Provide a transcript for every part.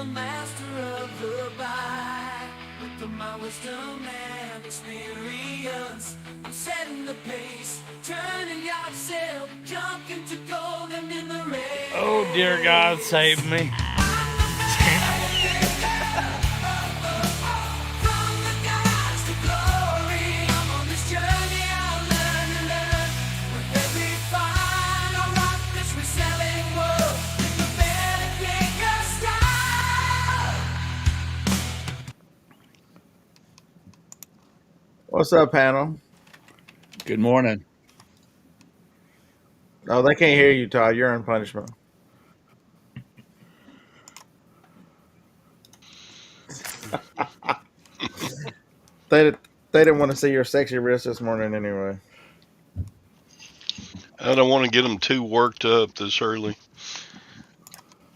master of the buy. With my wisdom and experience, I'm setting the pace, turning yard sale, junk into gold and in the race. Oh, dear God, save me. What's up, panel? Good morning. Oh, they can't hear you, Todd. You're in punishment. They they didn't want to see your sexy wrist this morning anyway. I don't want to get them too worked up this early.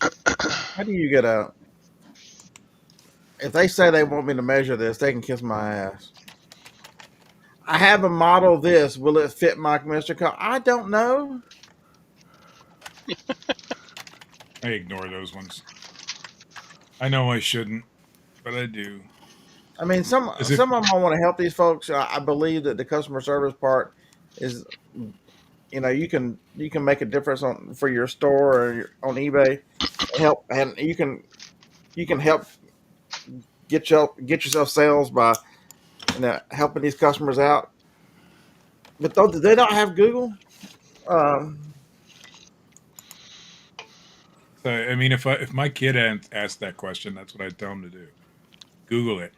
How do you get out? If they say they want me to measure this, they can kiss my ass. I have a model this. Will it fit my Mr. Car? I don't know. I ignore those ones. I know I shouldn't, but I do. I mean, some of them I want to help these folks. I believe that the customer service part is, you can make a difference for your store or on eBay. Help, and you can help get yourself sales by helping these customers out. But do they not have Google? So, I mean, if my kid asked that question, that's what I'd tell him to do. Google it.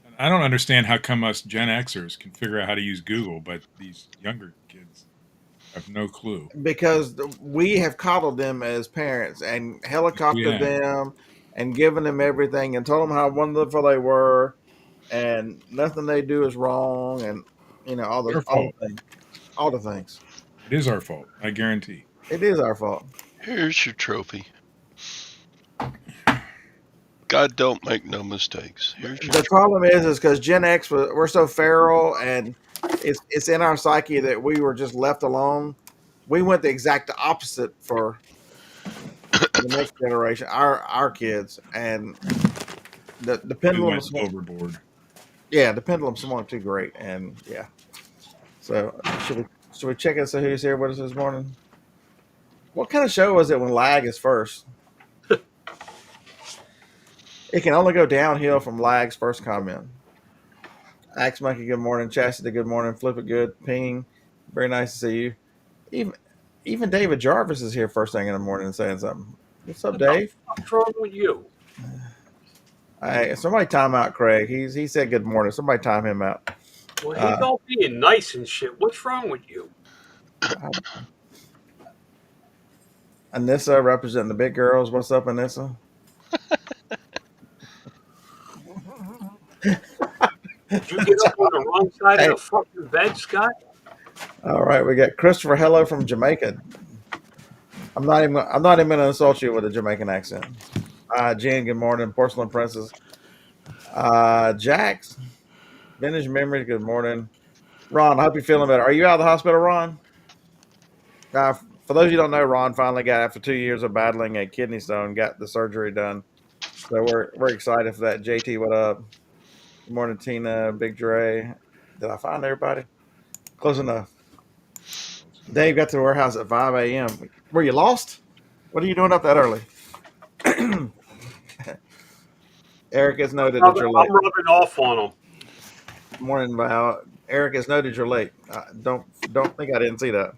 And I don't understand how come us Gen Xers can figure out how to use Google, but these younger kids have no clue. Because we have coddled them as parents and helicoptered them and given them everything and told them how wonderful they were, and nothing they do is wrong, and all the things. It is our fault. I guarantee. It is our fault. Here's your trophy. God don't make no mistakes. The problem is because Gen X we're so feral, and it's in our psyche that we were just left alone. We went the exact opposite for the next generation, our kids, and the pendulum was overboard. Yeah, the pendulum swung too great, and yeah. So should we check and see who's here with us this morning? What kind of show was it when lag is first? It can only go downhill from lag's first comment. Axe Monkey, good morning. Chastity, good morning. Flip it good. Ping, very nice to see you. Even David Jarvis is here first thing in the morning and saying something. What's up, Dave? What's wrong with you? Hey, somebody time out Craig. He said good morning. Somebody time him out. Well, he's all being nice and shit. What's wrong with you? Anissa representing the big girls. What's up, Anissa? Did you get up on the wrong side of the fucking bed, Scott? All right, we got Christopher Hello from Jamaica. I'm not even going to insult you with a Jamaican accent. Jen, good morning. Porcelain Princess. Jax, Vintage Memories, good morning. Ron, I hope you're feeling better. Are you out of the hospital, Ron? For those of you who don't know, Ron finally got, after 2 years of battling a kidney stone, got the surgery done. So we're excited for that. JT, what up? Good morning, Tina, Big Dre. Did I find everybody? Close enough. Dave got to the warehouse at 5 a.m. Were you lost? What are you doing up that early? Eric has noted that you're late. I'm rubbing off on him. Morning, Val. Eric has noted you're late. Don't think I didn't see that.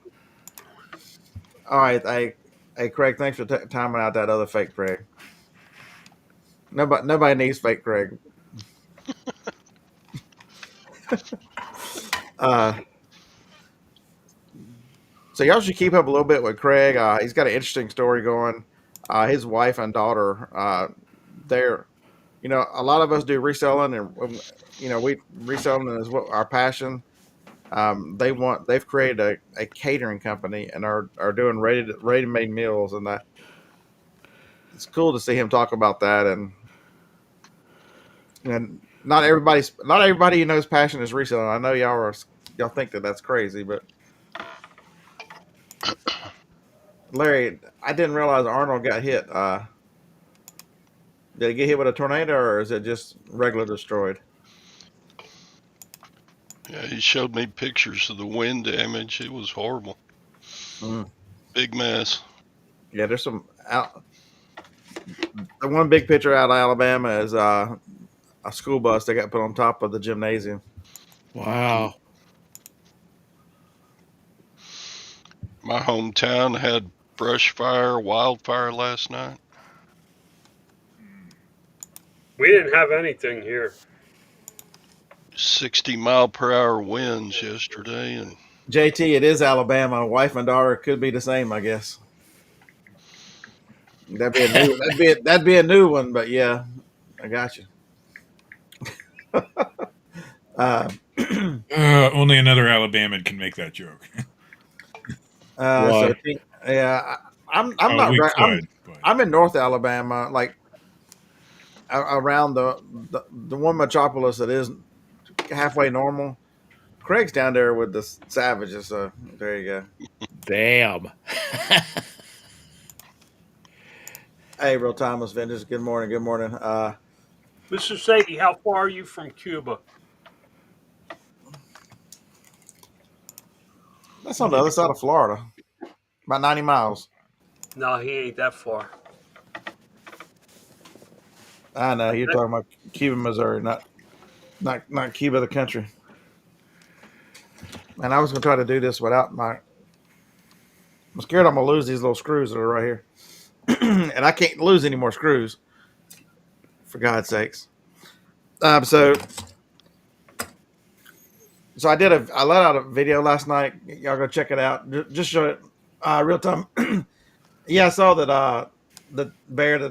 All right, hey Craig, thanks for timing out that other fake Craig. Nobody needs fake Craig. So y'all should keep up a little bit with Craig. He's got an interesting story going. His wife and daughter, they're, a lot of us do reselling, and we reselling is what our passion. They've created a catering company and are doing ready-made meals, and that it's cool to see him talk about that. And not everybody who knows passion is reselling. I know y'all think that that's crazy, but Larry, I didn't realize Arnold got hit. Did it get hit with a tornado, or is it just regular destroyed? Yeah, he showed me pictures of the wind damage. It was horrible. Mm. Big mess. Yeah, there's some out. The one big picture out of Alabama is a school bus that got put on top of the gymnasium. Wow. My hometown had brush fire, wildfire last night. We didn't have anything here. 60-mile-per-hour winds yesterday, and JT, it is Alabama. Wife and daughter could be the same, I guess. That'd be a new. That'd be a new one. But yeah, I got you. Uh, Only another Alabaman can make that joke. so Why? yeah, I'm Oh, not we right. could, but I'm in North Alabama, like around the one metropolis that is halfway normal. Craig's down there with the savages, so there you go. Damn. Hey, real timeless vintage. Good morning. Good morning. Mr. Sadie, how far are you from Cuba? That's on the other side of Florida, about 90 miles. No, he ain't that far. I know you're talking about Cuba, Missouri, not Cuba, the country. And I was gonna try to do this without my. I'm scared I'm gonna lose these little screws that are right here, and I can't lose any more screws. For God's sakes. So I let out a video last night. Y'all go check it out. Just show it real time. Yeah, I saw that the bear that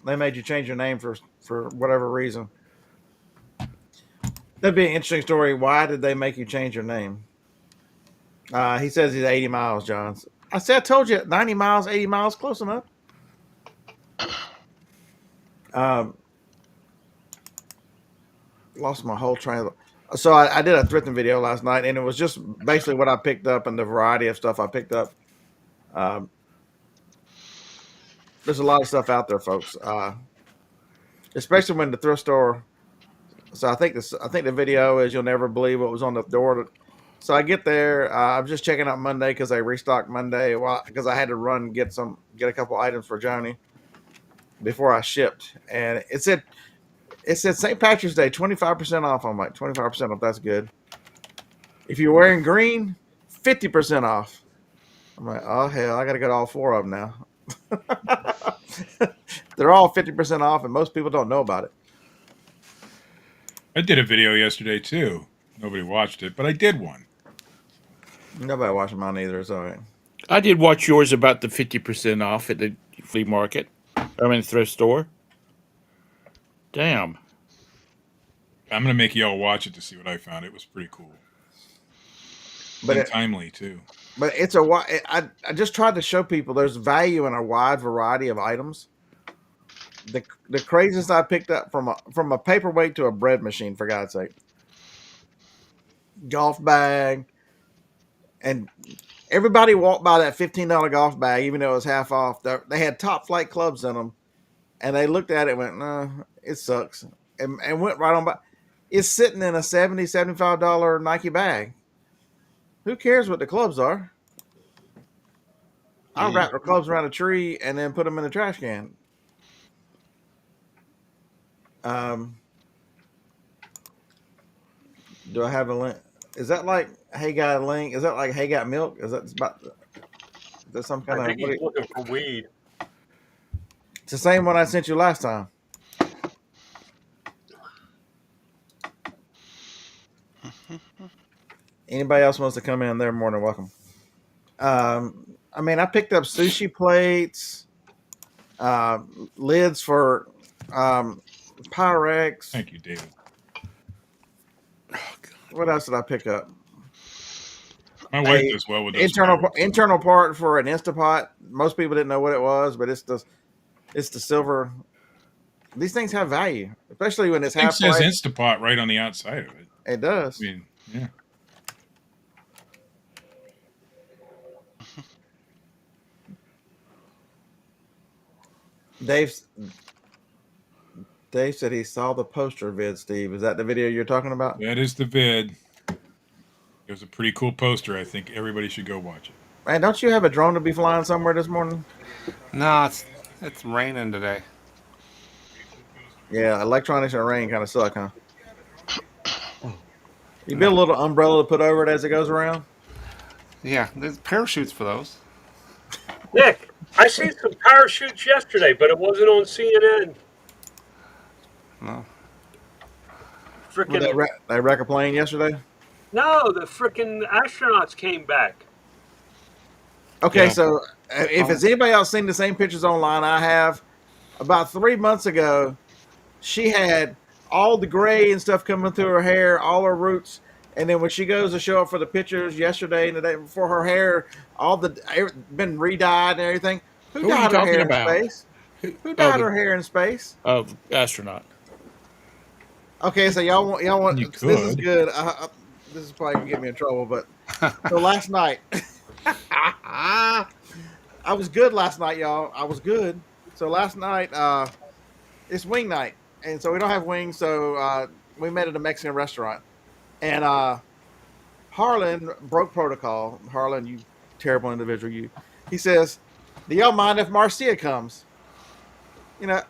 they made you change your name for whatever reason. That'd be an interesting story. Why did they make you change your name? He says he's 80 miles, John. I said I told you 90 miles, 80 miles, close enough. Lost my whole train of. So I did a thrifting video last night, and it was just basically what I picked up and the variety of stuff I picked up. Um, there's a lot of stuff out there, folks. Especially when the thrift store. So I think the video is you'll never believe what was on the door. So I get there. I'm just checking out Monday because they restocked Monday. Well, because I had to run and get a couple items for Johnny before I shipped, and it said St. Patrick's Day 25% off. I'm like 25% off. That's good. If you're wearing green, 50% off. I'm like, oh hell, I got to get all four of them now. They're all 50% off, and most people don't know about it. I did a video yesterday too. Nobody watched it, but I did one. Nobody watching mine either. It's all right. I did watch yours about the 50% off at the flea market. I mean, thrift store. Damn. I'm gonna make y'all watch it to see what I found. It was pretty cool, But and timely too. But it's I just tried to show people there's value in a wide variety of items. The craziest I picked up from a paperweight to a bread machine, for God's sake. Golf bag, and everybody walked by that $15 golf bag, even though it was half off. They had Top Flight clubs in them, and they looked at it and went, "No, it sucks," and went right on by. It's sitting in a $75 Nike bag. Who cares what the clubs are? I wrap the clubs around a tree and then put them in the trash can. Do I have a link? Is that like Hey Got Link? Is that like Hey Got Milk? Is that some kind I of? think he's looking for weed. It's the same one I sent you last time. Anybody else wants to come in? They're more than welcome. I mean, I picked up sushi plates, lids for Pyrex. Thank you, David. What else did I pick up? My wife does well with those internal part for an Instapot. Most people didn't know what it was, but it's the silver. These things have value, especially when it's It half says price. Instapot right on the outside of it. It does. I mean, yeah. Dave said he saw the poster vid, Steve. Is that the video you're talking about? That is the vid. It was a pretty cool poster. I think everybody should go watch it. Man, don't you have a drone to be flying somewhere this morning? No, it's raining today. Yeah, electronics and rain kind of suck, huh? You build a little umbrella to put over it as it goes around? Yeah, there's parachutes for those. Nick, I seen some parachutes yesterday, but it wasn't on CNN. No. Were Freaking they wreck a plane yesterday? no, the freaking astronauts came back. Okay, Yeah. so if has anybody else seen the same pictures online I have, about 3 months ago, she had all the gray and stuff coming through her hair, all her roots, and then when she goes to show up for the pictures yesterday and the day before, her hair been re-dyed and everything. Who Who are you dyed her talking hair about? in space? Who dyed her hair in space? Of astronaut. Okay, so y'all want You this is could. good. This is probably gonna get me in trouble, but so last night, I was good last night, y'all. I was good. So last night, it's wing night, and so we don't have wings, so we met at a Mexican restaurant, and Harlan broke protocol. Harlan, you terrible individual, he says, "Do y'all mind if Marcia comes?" You know,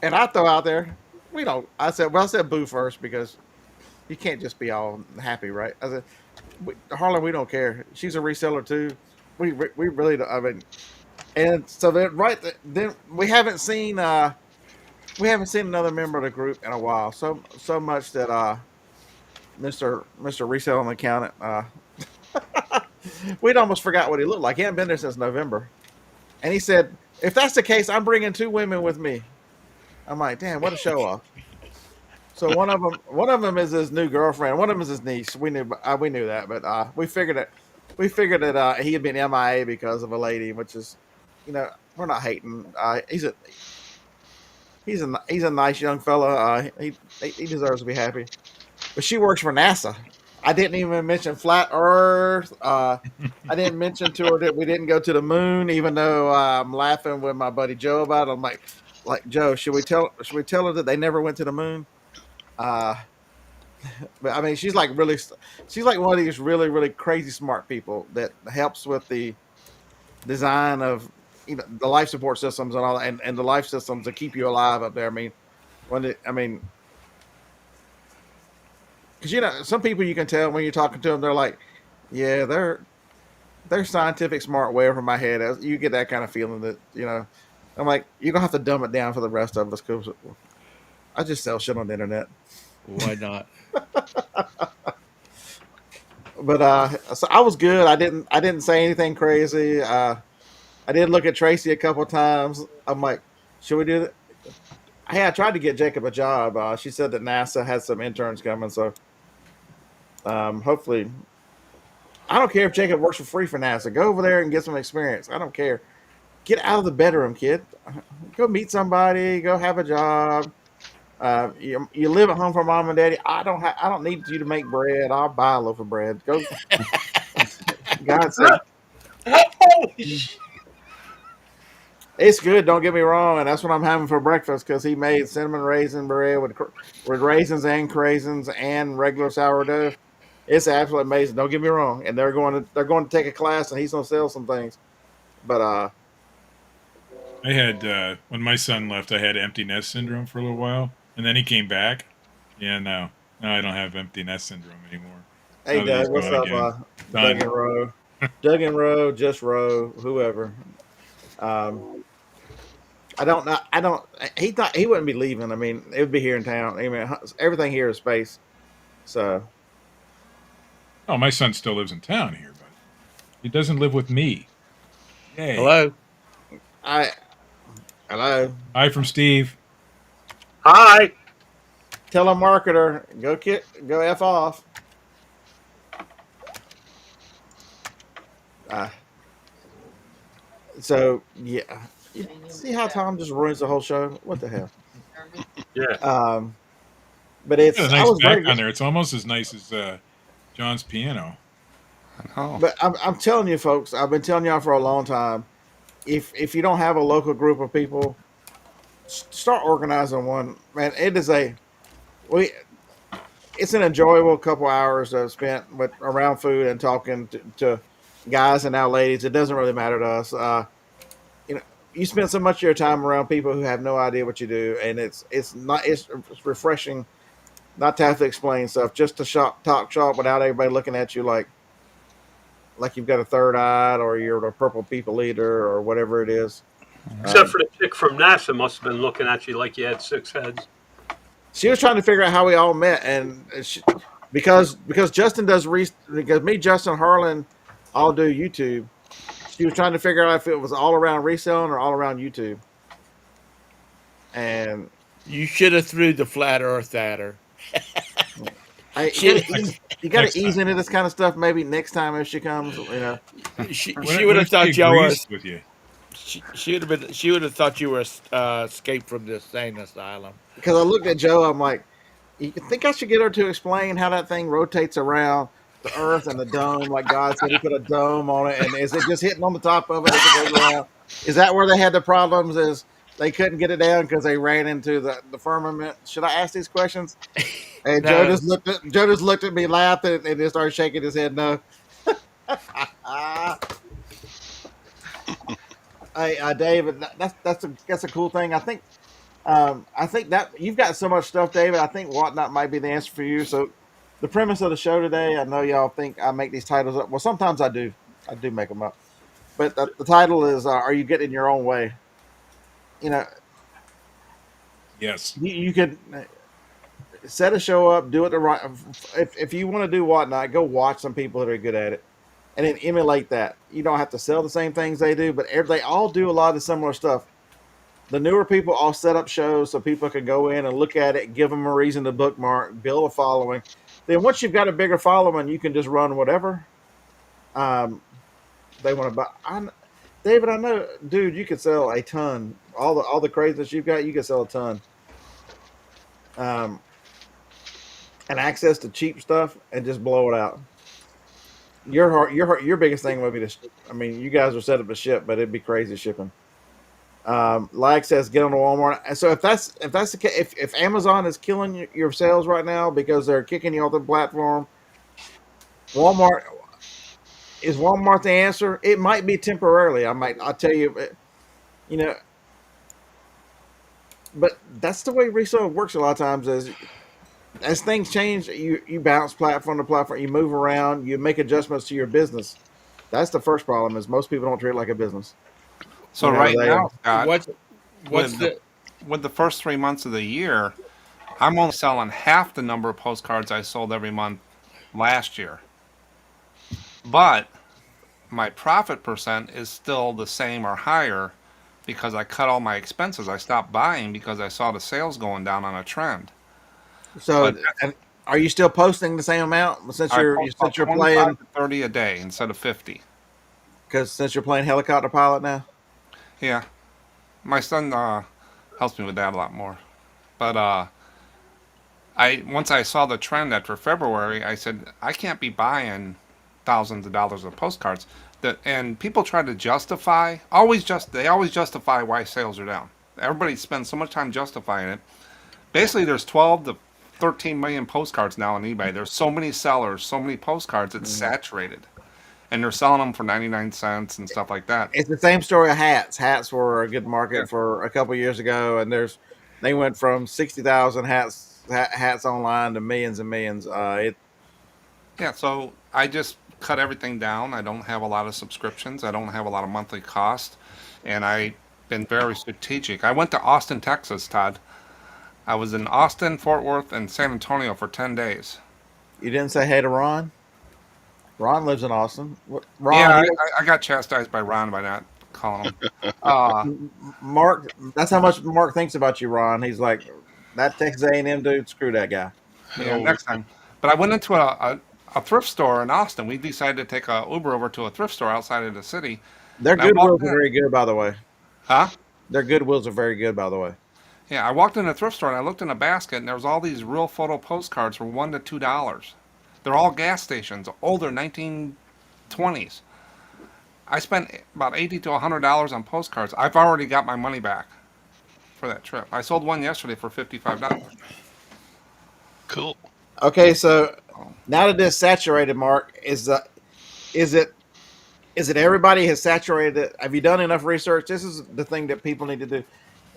and I throw out there, we don't. I said boo first because you can't just be all happy, right? I said, Harlan, we don't care. She's a reseller too. We really don't. I mean, and so then we haven't seen another member of the group in a while. So much that Mr. Reselling accountant we'd almost forgot what he looked like. He hadn't been there since November, and he said, "If that's the case, I'm bringing 2 women with me." I'm like, "Damn, what a show off!" So one of them is his new girlfriend. One of them is his niece. We knew that, but we figured that he had been MIA because of a lady, which is, we're not hating. He's a nice young fella. He deserves to be happy. But she works for NASA. I didn't even mention flat Earth. I didn't mention to her that we didn't go to the moon, even though I'm laughing with my buddy Joe about it. I'm like Joe, should we tell her that they never went to the moon? But I mean, she's like one of these really, really crazy smart people that helps with the design of the life support systems and all, and the life systems that keep you alive up there. I mean, because some people you can tell when you're talking to them, they're like, yeah, they're scientific, smart, way over my head. You get that kind of feeling that I'm like, you're gonna have to dumb it down for the rest of us because I just sell shit on the internet. Why not? But so I was good. I didn't say anything crazy. I did look at Tracy a couple of times. I'm like, should we do that? Hey, I tried to get Jacob a job. She said that NASA has some interns coming, so hopefully, I don't care if Jacob works for free for NASA. Go over there and get some experience. I don't care. Get out of the bedroom, kid. Go meet somebody. Go have a job. You live at home for mom and daddy. I don't need you to make bread. I'll buy a loaf of bread. Go. God said, it's good. Don't get me wrong, and that's what I'm having for breakfast because he made cinnamon raisin bread with raisins and craisins and regular sourdough. It's absolutely amazing. Don't get me wrong. And they're going to take a class, and he's going to sell some things. But I had when my son left, I had empty nest syndrome for a little while, and then he came back. Yeah, no, I don't have empty nest syndrome anymore. hey, Oh, Doug, he's what's gone up, again. Doug Done. and Rowe? Doug and Rowe, just Rowe, whoever. I don't know. He thought he wouldn't be leaving. I mean, it would be here in town. I mean, everything here is space. So, Oh, my son still lives in town here, but he doesn't live with me. Yay. Hello. hello. Hi from Steve. Hi. Telemarketer, go F off. So yeah, you see how Tom just ruins the whole show? What the hell? Yeah. But it's Got a I nice was very background there. It's almost as nice as John's piano. Oh, But I'm telling you, folks, I've been telling y'all for a long time. If you don't have a local group of people, start organizing one, man. It is we. It's an enjoyable couple hours spent with around food and talking to guys and now ladies. It doesn't really matter to us. You know, you spend so much of your time around people who have no idea what you do, and it's refreshing not to have to explain stuff, just to talk shop without everybody looking at you like you've got a third eye or you're a purple people eater or whatever it is. Except for the chick from NASA must have been looking at you like you had 6 heads. She was trying to figure out how we all met, and because Justin because me, Justin, Harlan all do YouTube. She was trying to figure out if it was all around reselling or all around YouTube. And You should have threw the flat Earth at her. you got to ease into this kind of stuff. Maybe next time if she comes, She What would have if she thought y'all were. agrees with you? She would have thought you were escaped from the insane asylum. because I looked at Joe. I'm like, you think I should get her to explain how that thing rotates around the Earth and the dome? Like God said, He put a dome on it, and is it just hitting on the top of it as it goes around? Is that where they had the problems? Is they couldn't get it down because they ran into the firmament? Should I ask these questions? And No. Joe just looked at me, laughed, and then started shaking his head. No. Hey, David, that's a cool thing. I think that you've got so much stuff, David. I think Whatnot might be the answer for you. So, the premise of the show today, I know y'all think I make these titles up. Well, sometimes I do. I do make them up. But the title is "Are You Getting in Your Own Way?" You know, Yes. you could set a show up, do it the right. If you want to do Whatnot, go watch some people that are good at it, and then emulate that. You don't have to sell the same things they do, but they all do a lot of similar stuff. The newer people all set up shows so people can go in and look at it, give them a reason to bookmark, build a following. Then once you've got a bigger following, you can just run whatever they want to buy. David, I know, dude, you could sell a ton. All the craziness you've got, you could sell a ton. And access to cheap stuff and just blow it out. Your biggest thing would be you guys are set up to ship, but it'd be crazy shipping. Like says, get on the Walmart. And so if that's the case, if Amazon is killing your sales right now because they're kicking you off the platform, Walmart the answer? It might be temporarily. I'll tell you, but that's the way reselling works a lot of times. As things change, you bounce platform to platform, you move around, you make adjustments to your business. That's the first problem. Is most people don't treat it like a business. So right now, Scott, What's with the first 3 months of the year, I'm only selling half the number of postcards I sold every month last year. But my profit percent is still the same or higher because I cut all my expenses. I stopped buying because I saw the sales going down on a trend. So, But and are you still posting the same amount since I you're post about 25 playing? to 30 a day instead of 50. Because since you're playing helicopter pilot now. Yeah. My son helps me with that a lot more. But once I saw the trend after February, I said I can't be buying thousands of dollars of postcards. And people try to justify, they always justify why sales are down. Everybody spends so much time justifying it. Basically, there's 12 to 13 million postcards now on eBay. There's so many sellers, so many postcards, it's saturated. And they're selling them for 99 cents and stuff like that. It's the same story of hats. Hats were a good market for a couple of years ago, and they went from 60,000 hats online to millions and millions. Yeah, so I just cut everything down. I don't have a lot of subscriptions. I don't have a lot of monthly cost. And I've been very strategic. I went to Austin, Texas, Todd. I was in Austin, Fort Worth, and San Antonio for 10 days. You didn't say hey to Ron? Ron lives in Austin. Ron, Yeah, I got chastised by Ron by not calling him. Mark. That's how much Mark thinks about you, Ron. He's like, that Texas A&M dude. Screw that guy. Yeah, next time. But I went into a thrift store in Austin. We decided to take a Uber over to a thrift store outside of the city. Their Goodwills are very good, by the way. Huh? Their Goodwills are very good, by the way. Yeah, I walked in a thrift store and I looked in a basket and there was all these real photo postcards for $1 to $2. They're all gas stations, older 1920s. I spent about $80 to $100 on postcards. I've already got my money back for that trip. I sold one yesterday for $55. Cool. Okay, so now that it's saturated, Mark, is it everybody has saturated it? Have you done enough research? This is the thing that people need to do.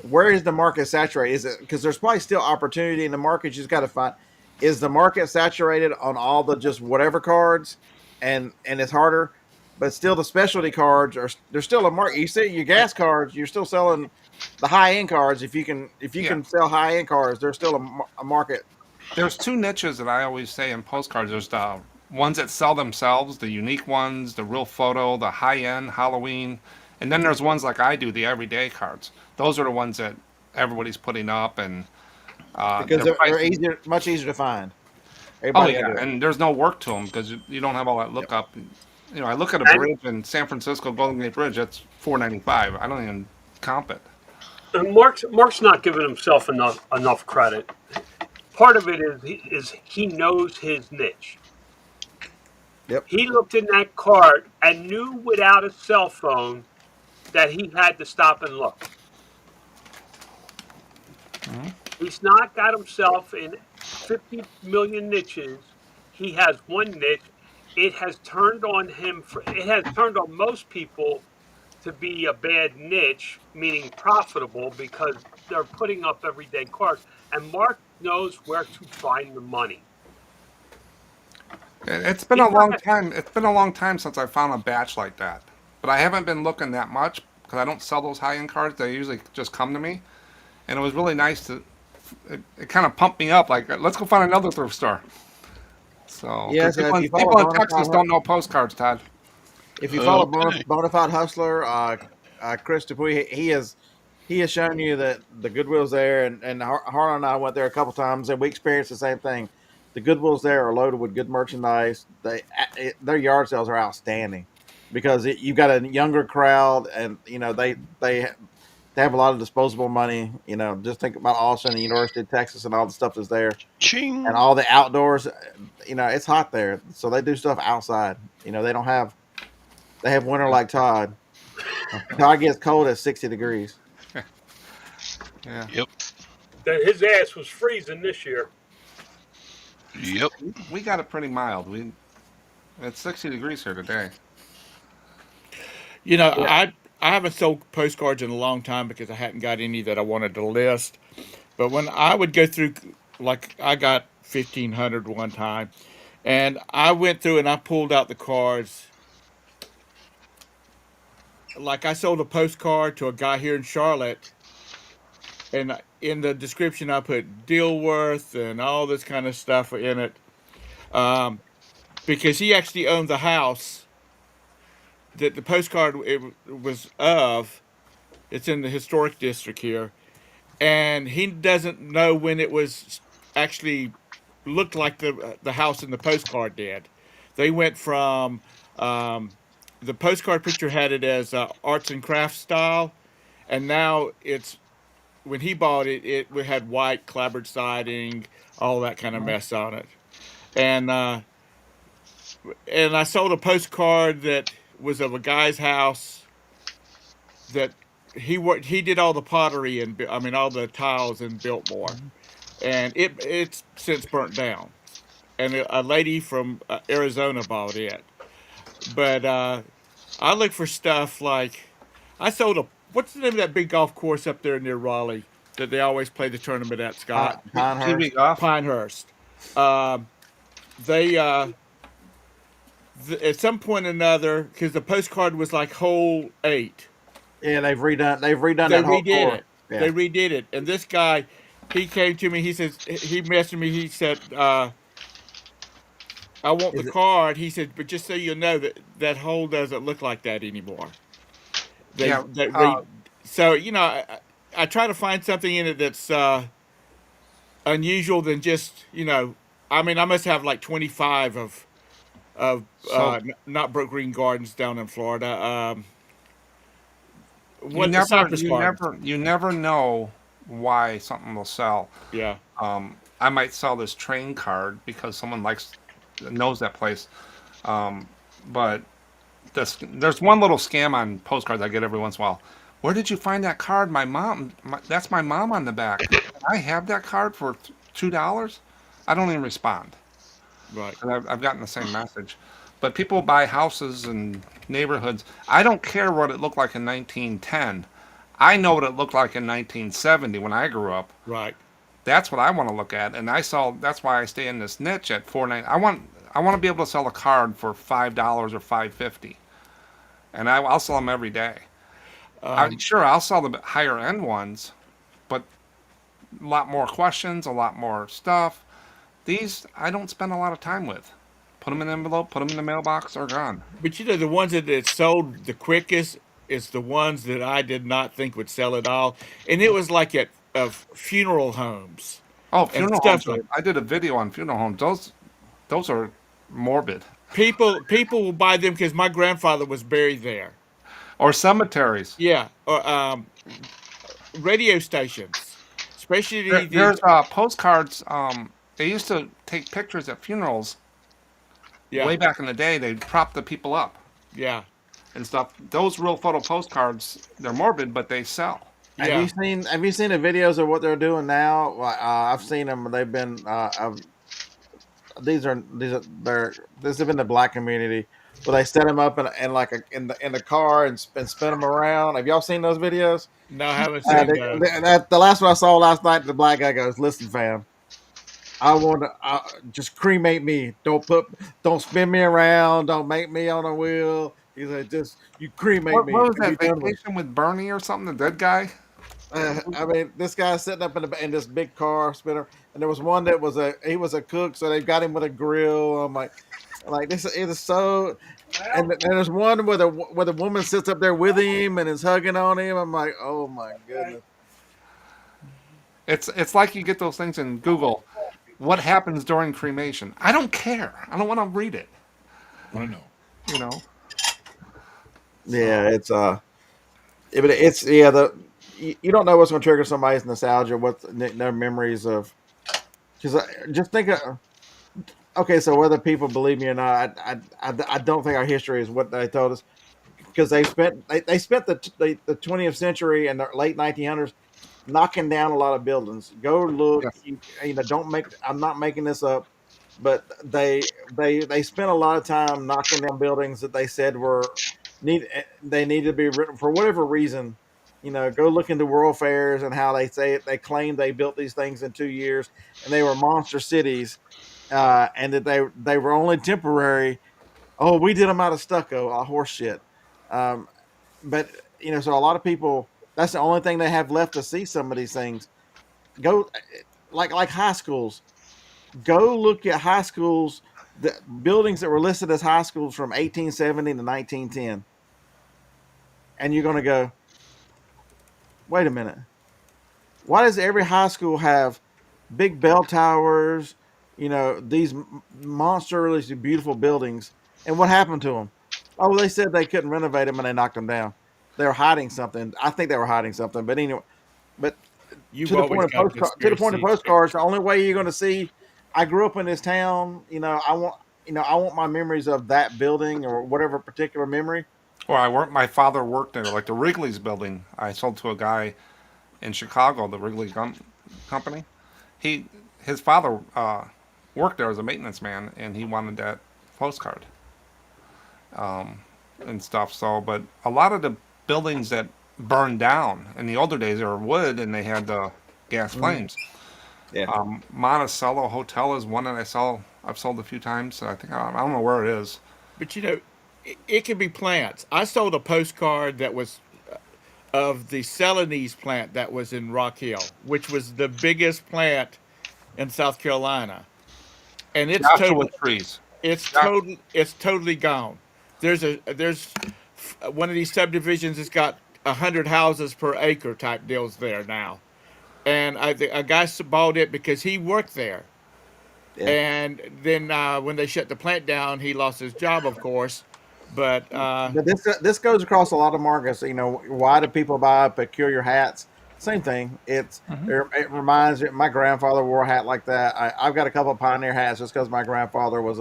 Where is the market saturated? Is it because there's probably still opportunity in the market? You just got to find. Is the market saturated on all the just whatever cards, and it's harder, but still the specialty cards are there's still a market. You see your gas cards, you're still selling the high end cards. If you can sell high end cards, there's still a market. There's two niches that I always say in postcards. There's the ones that sell themselves, the unique ones, the real photo, the high end Halloween, and then there's ones like I do, the everyday cards. Those are the ones that everybody's putting up, and Because they're easier, much easier to find. Oh Everybody yeah, and there's no work to them because you don't have all that lookup. You know, I look at a bridge in San Francisco, Golden Gate Bridge. That's $4.95. I don't even comp it. And Mark's not giving himself enough credit. Part of it is he knows his niche. Yep. He looked in that card and knew without a cell phone that he had to stop and look. He's not got himself in 50 million niches. He has one niche. It has turned on him. It has turned on most people to be a bad niche, meaning profitable, because they're putting up everyday cards. And Mark knows where to find the money. It's been a long time. It's been a long time since I found a batch like that. But I haven't been looking that much because I don't sell those high-end cards. They usually just come to me, and it was really nice to. It kind of pumped me up. Like, let's go find another thrift store. So Yeah, 'cause so if you people follow in Texas don't know postcards, Todd. If you follow Okay. Bonafide Hustler, Chris Dupuy, he has shown you that the Goodwill's there, and Harlan and I went there a couple times, and we experienced the same thing. The Goodwills there are loaded with good merchandise. Their yard sales are outstanding because you've got a younger crowd, and you know they have a lot of disposable money. You know, just think about Austin, the University of Texas, and all the stuff that's there, Ching. and all the outdoors. You know, it's hot there, so they do stuff outside. You know, they have winter like Todd. Todd gets cold at 60 degrees. Yeah. Yep. That his ass was freezing this year. Yep. We got it pretty mild. It's 60 degrees here today. You know, I haven't sold postcards in a long time because I hadn't got any that I wanted to list. But when I would go through, like I got 1,500 one time, and I went through and I pulled out the cards. Like I sold a postcard to a guy here in Charlotte, and in the description I put deal worth and all this kind of stuff in it, because he actually owned the house that the postcard it was of. It's in the historic district here, and he doesn't know when it was actually looked like the house in the postcard did. They went from the postcard picture had it as arts and crafts style, and now it's when he bought it, it had white clapboard siding, all that kind of mess on it, and I sold a postcard that was of a guy's house that he did all the pottery and I mean all the tiles in Biltmore, and it's since burnt down, and a lady from Arizona bought it, but I look for stuff like I sold a what's the name of that big golf course up there near Raleigh that they always play the tournament at, Scott? Pinehurst. TV off. Pinehurst. They at some point or another, because the postcard was like hole 8. Yeah, they've redone They that whole redid floor. it. Yeah. They redid it, and this guy, he came to me. He says he messaged me. He said, "I want Is the it- card." He said, "But just so you know that hole doesn't look like that anymore." Yeah, So you know, I try to find something in it that's unusual than just you know. I mean, I must have like 25 of So- not Brook Green Gardens down in Florida. You What the never, Cypress you Gardens. never, you never know why something will sell. Yeah. I might sell this train card because someone knows that place. But there's one little scam on postcards I get every once in a while. Where did you find that card? That's my mom on the back. Can I have that card for $2? I don't even respond. Right. 'Cause I've gotten the same message. But people buy houses and neighborhoods. I don't care what it looked like in 1910. I know what it looked like in 1970 when I grew up. Right. That's what I want to look at, and that's why I stay in this niche at 4.9. I want to be able to sell a card for $5 or 5.50, and I'll sell them every day. Sure, I'll sell the higher end ones, but a lot more questions, a lot more stuff. These I don't spend a lot of time with. Put them in an envelope, put them in the mailbox, they're gone. But the ones that sold the quickest is the ones that I did not think would sell at all, and it was like at funeral homes Oh, and funeral stuff homes! like. I did a video on funeral homes. Those are morbid. People will buy them because my grandfather was buried there. Or cemeteries. Yeah, or radio stations, especially There's postcards. They used to take pictures at funerals yeah, way back in the day. They'd prop the people up yeah, and stuff. Those real photo postcards, they're morbid, but they sell. yeah. Have you seen the videos of what they're doing now? I've seen them. They've been this have been the black community where they set them up in the car and spin them around. Have y'all seen those videos? No, I haven't seen those. The last one I saw last night, the black guy goes, "Listen, fam, I want to just cremate me. Don't spin me around. Don't make me on a wheel." He's like, "Just you cremate me." What was and that, be done with it." Vacation with Bernie or something? The dead guy? I mean, this guy's sitting up in this big car spinner, and there was one that he was a cook, so they got him with a grill. I'm like this it is so. And there's one where the woman sits up there with him and is hugging on him. I'm like, oh my goodness. It's like you get those things in Google. What happens during cremation? I don't care. I don't want to read it. I don't know. You know. Yeah, but it's you don't know what's going to trigger somebody's nostalgia, what their memories of. Because just think of. Okay, so whether people believe me or not, I don't think our history is what they told us, because they spent the 20th century and the late 1900s knocking down a lot of buildings. Go look, Yes. don't make. I'm not making this up, but they spent a lot of time knocking down buildings that they said they needed to be written for whatever reason. Go look into world fairs and how they say it. They claim they built these things in 2 years, and they were monster cities, and that they were only temporary. Oh, we did them out of stucco, horse shit. But so a lot of people, that's the only thing they have left to see some of these things. Go like high schools. Go look at high schools, the buildings that were listed as high schools from 1870 to 1910, and you're going to go, wait a minute. Why does every high school have big bell towers? These monstrous, beautiful buildings, and what happened to them? Oh, they said they couldn't renovate them and they knocked them down. They were hiding something. I think they were hiding something. But anyway, You've to the always point got of to the point of conspiracy. postcards, the only way you're going to see. I grew up in this town. I want my memories of that building or whatever particular memory. Or my father worked there, like the Wrigley's building. I sold to a guy in Chicago, the Company. His father worked there as a maintenance man, and he wanted that postcard and stuff. So, but a lot of the buildings that burned down in the older days, they were wood and they had the gas flames. Yeah. Monticello Hotel is one that I've sold a few times. I think I don't know where it is. But it could be plants. I sold a postcard that was of the Celanese plant that was in Rock Hill, which was the biggest plant in South Carolina, and Joshua trees. it's totally gone. There's one of these subdivisions that's got 100 houses per acre type deals there now, and a guy bought it because he worked there. Yeah. And then when they shut the plant down, he lost his job, of course. But But this goes across a lot of markets. Why do people buy peculiar hats? Same thing. It reminds me. My grandfather wore a hat like that. I've got a couple of Pioneer hats just because my grandfather was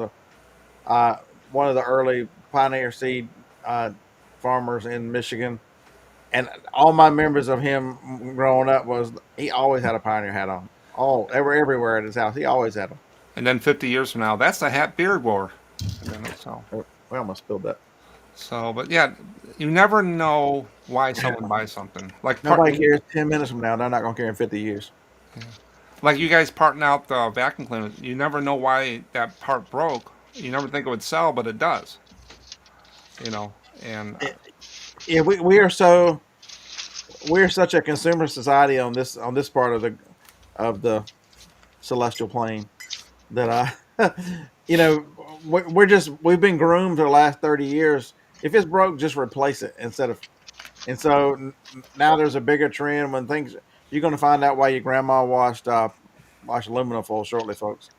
one of the early Pioneer seed farmers in Michigan, And all my memories of him growing up was he always had a pioneer hat on. Everywhere at his house, he always had them. And then 50 years from now, that's the hat beard war. And then so, We almost spilled that. but yeah, you never know why someone buys something. Nobody cares 10 minutes from now. They're not going to care in 50 years. Like you guys parting out the vacuum cleaner. You never know why that part broke. You never think it would sell, but it does. And Yeah, we're such a consumer society on this part of the celestial plane that we've been groomed for the last 30 years. If it's broke, just replace it and so now there's a bigger trend when things you're going to find out why your grandma washed aluminum foil shortly, folks.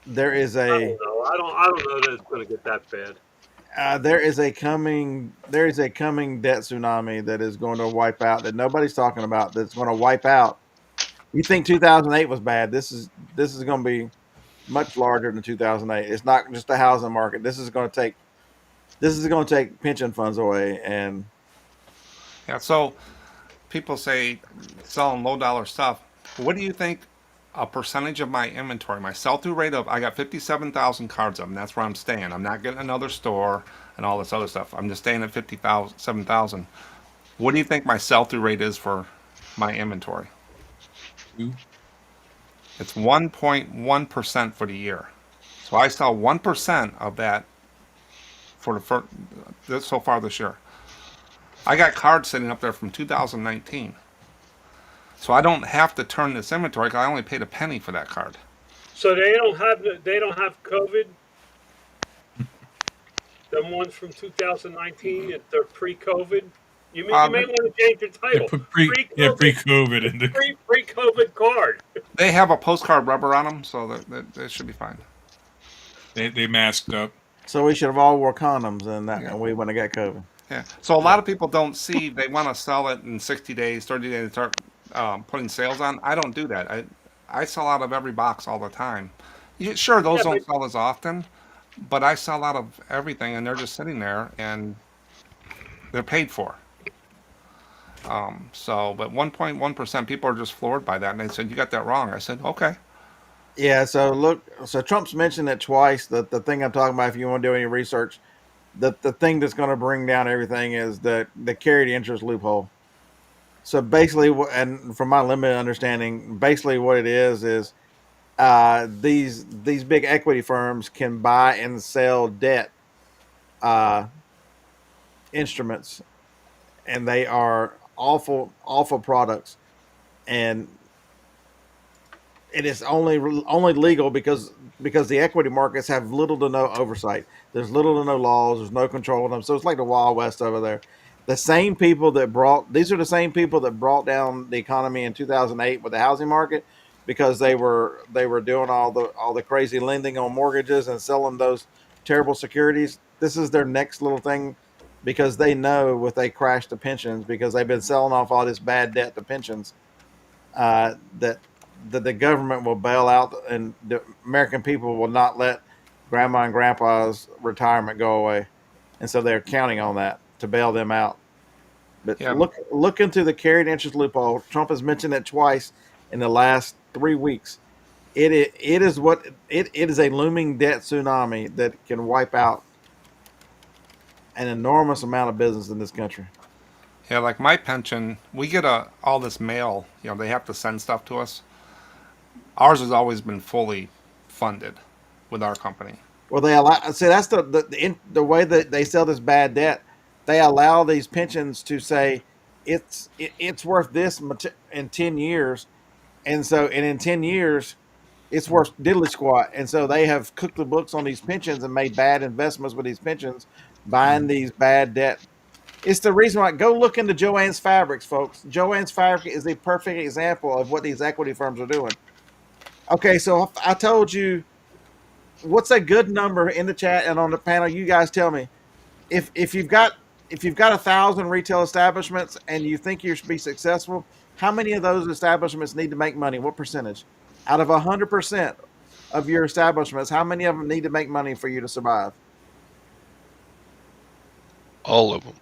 There is I don't know. I don't know that it's going to get that bad. there is a coming debt tsunami that is going to wipe out, that nobody's talking about, that's going to wipe out. You think 2008 was bad? This is going to be much larger than 2008. It's not just the housing market. This is going to take pension funds away. And yeah, so people say selling low dollar stuff. What do you think a percentage of my inventory, my sell through rate of, I got 57,000 cards of them. That's where I'm staying. I'm not getting another store and all this other stuff. I'm just staying at 57,000. What do you think my sell through rate is for my inventory? It's 1.1% for the year. So I sell 1% of that for so far this year. I got cards sitting up there from 2019. So I don't have to turn this inventory because I only paid a penny for that card. So they don't have COVID. Them ones from 2019, if they're pre-COVID. You may want to change your title. Pre-COVID in the pre-COVID card. They have a postcard rubber on them, so that should be fine. They masked up. So we should have all wore condoms and we wouldn't have got COVID. Yeah. So a lot of people don't see, they want to sell it in 60 days, 30 days, start putting sales on. I don't do that. I sell out of every box all the time. Sure, those don't sell as often, but I sell out of everything, and they're just sitting there, and they're paid for. But 1.1%, people are just floored by that, and they said, you got that wrong. I said, okay. Yeah, so Trump's mentioned it twice. The thing I'm talking about, if you want to do any research, the thing that's going to bring down everything is the carried interest loophole. So basically, and from my limited understanding, basically what it is these big equity firms can buy and sell debt instruments, and they are awful products, and it is only legal because the equity markets have little to no oversight. There's little to no laws. There's no control of them. So it's like the Wild West over there. The same people these are the same people that brought down the economy in 2008 with the housing market, because they were doing all the crazy lending on mortgages and selling those terrible securities. This is their next little thing, because they know if they crash the pensions, because they've been selling off all this bad debt to pensions, that the government will bail out, and the American people will not let grandma and grandpa's retirement go away. And so they're counting on that to bail them out. But look into the carried interest loophole. Trump has mentioned it twice in the last 3 weeks. It is a looming debt tsunami that can wipe out an enormous amount of business in this country. Yeah, like my pension, we get all this mail. They have to send stuff to us. Ours has always been fully funded with our company. Well, that's the way that they sell this bad debt. They allow these pensions to say it's worth this in 10 years, and in 10 years it's worth diddly squat. And so they have cooked the books on these pensions and made bad investments with these pensions, buying these bad debt. It's the reason why. Go look into Joann's Fabrics, folks. Joann's Fabric is a perfect example of what these equity firms are doing. Okay, so I told you, what's a good number in the chat and on the panel? You guys tell me. If you've got 1,000 retail establishments and you think you should be successful, how many of those establishments need to make money? What percentage? Out of 100% of your establishments, how many of them need to make money for you to survive? All of them.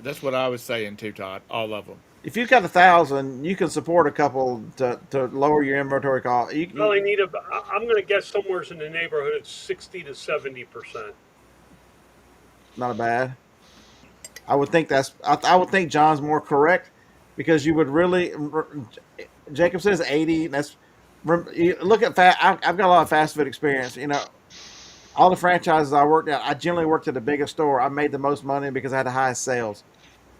That's what I was saying too, Todd. All of them. If you've got 1,000, you can support a couple to lower your inventory cost. Probably need I'm going to guess somewhere in the neighborhood of 60 to 70%. Not bad. I would think I would think John's more correct because you would really. Jacob says 80. That's you look at I've got a lot of fast food experience. You know, all the franchises I worked at, I generally worked at the biggest store. I made the most money because I had the highest sales.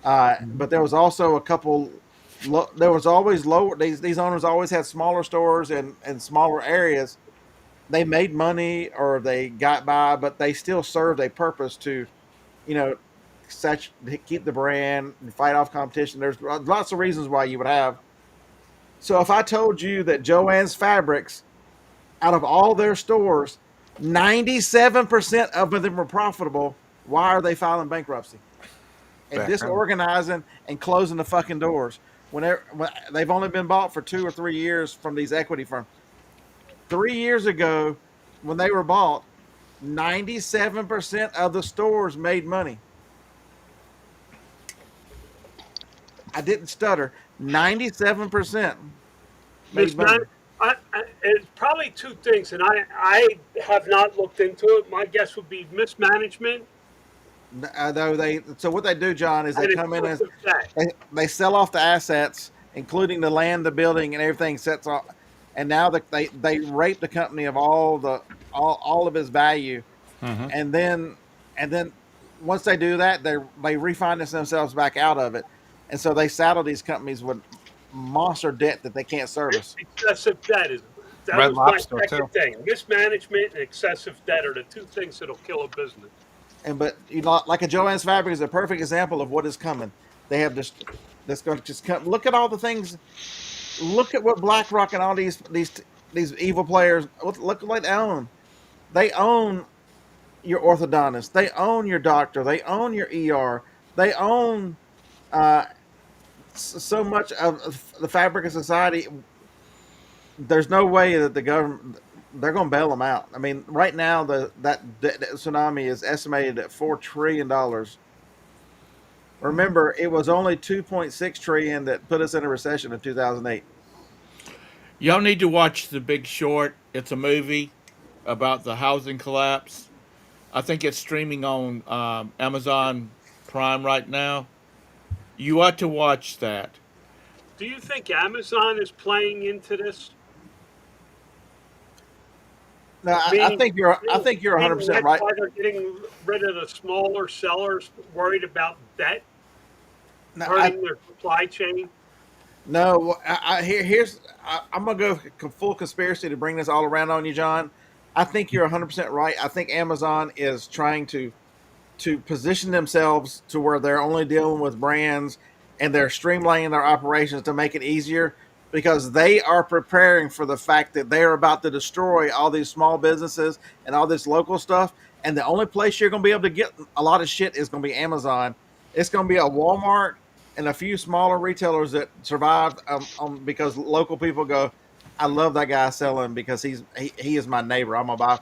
But there was also a couple. There was always lower. These owners always had smaller stores and smaller areas. They made money or they got by, but they still served a purpose to, you know, keep the brand and fight off competition. There's lots of reasons why you would have. So if I told you that Joann's Fabrics, out of all their stores, 97% of them were profitable, why are they filing bankruptcy and disorganizing and closing the fucking doors? When they've only been bought for 2 or 3 years from these equity firms. 3 years ago, when they were bought, 97% of the stores made money. I didn't stutter. 97% made money. It's probably two things, and I have not looked into it. My guess would be mismanagement. So what they do, John, is they come in and they sell off the assets, including the land, the building, and everything sets off. And now they rape the company of all of its value, and then once they do that, they refinance themselves back out of it, and so they saddle these companies with monster debt that they can't service. Excessive debt is Red was Lobster, my second too. thing. Mismanagement and excessive debt are the two things that'll kill a business. But you know, like a Joann's Fabric is a perfect example of what is coming. They have this that's going to just come. Look at all the things. Look at what BlackRock and all these evil players look like they own. They own your orthodontist. They own your doctor. They own your ER. They own so much of the fabric of society. There's no way that the government they're going to bail them out. I mean, right now that tsunami is estimated at $4 trillion. Remember, it was only 2.6 trillion that put us in a recession in 2008. Y'all need to watch The Big Short. It's a movie about the housing collapse. I think it's streaming on Amazon Prime right now. You ought to watch that. Do you think Amazon is playing into this? No, I think you're 100% right. That's why they're getting rid of the smaller sellers, worried about debt hurting their supply chain. No, I'm gonna go full conspiracy to bring this all around on you, John. I think you're 100% right. I think Amazon is trying to position themselves to where they're only dealing with brands and they're streamlining their operations to make it easier because they are preparing for the fact that they are about to destroy all these small businesses and all this local stuff. And the only place you're going to be able to get a lot of shit is going to be Amazon. It's going to be a Walmart and a few smaller retailers that survived because local people go, I love that guy selling because he is my neighbor. I'm going to buy.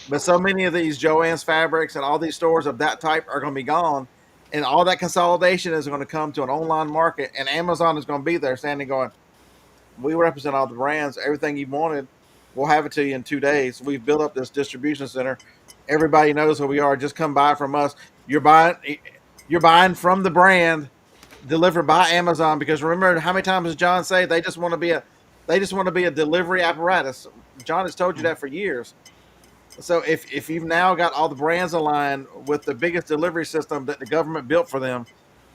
But so many of these Joann's Fabrics and all these stores of that type are going to be gone. And all that consolidation is going to come to an online market. And Amazon is going to be there standing going, we represent all the brands. Everything you wanted, we'll have it to you in 2 days. We've built up this distribution center. Everybody knows who we are. Just come buy from us. You're buying from the brand, delivered by Amazon. Because remember, how many times does John say they just want to be a delivery apparatus? John has told you that for years. So if you've now got all the brands aligned with the biggest delivery system that the government built for them,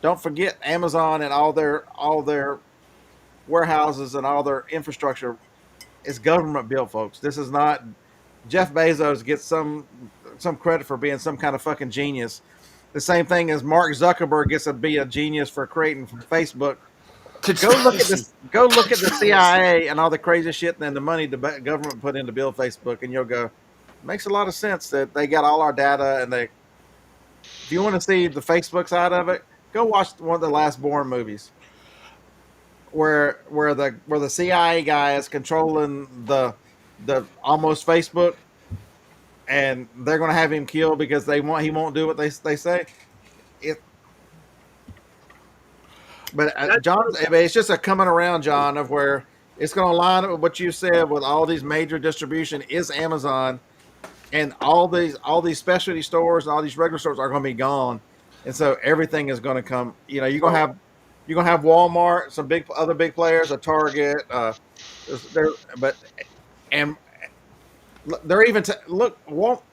don't forget Amazon and all their warehouses and all their infrastructure is government built, folks. This is not Jeff Bezos gets some credit for being some kind of fucking genius. The same thing as Mark Zuckerberg gets to be a genius for creating Facebook. Go look at the CIA and all the crazy shit and the money the government put in to build Facebook, and you'll go, makes a lot of sense that they got all our data. And if you want to see the Facebook side of it, go watch one of the last Bourne movies, where the CIA guy is controlling the almost Facebook, and they're going to have him killed because he won't do what they say. But That's John, I mean, it's just a coming around, John, of where it's going to line up with what you said with all these major distribution is Amazon, and all these specialty stores and all these regular stores are going to be gone, and so everything is going to come. You know, you're gonna have Walmart, some big other big players, a Target, there, but and they're even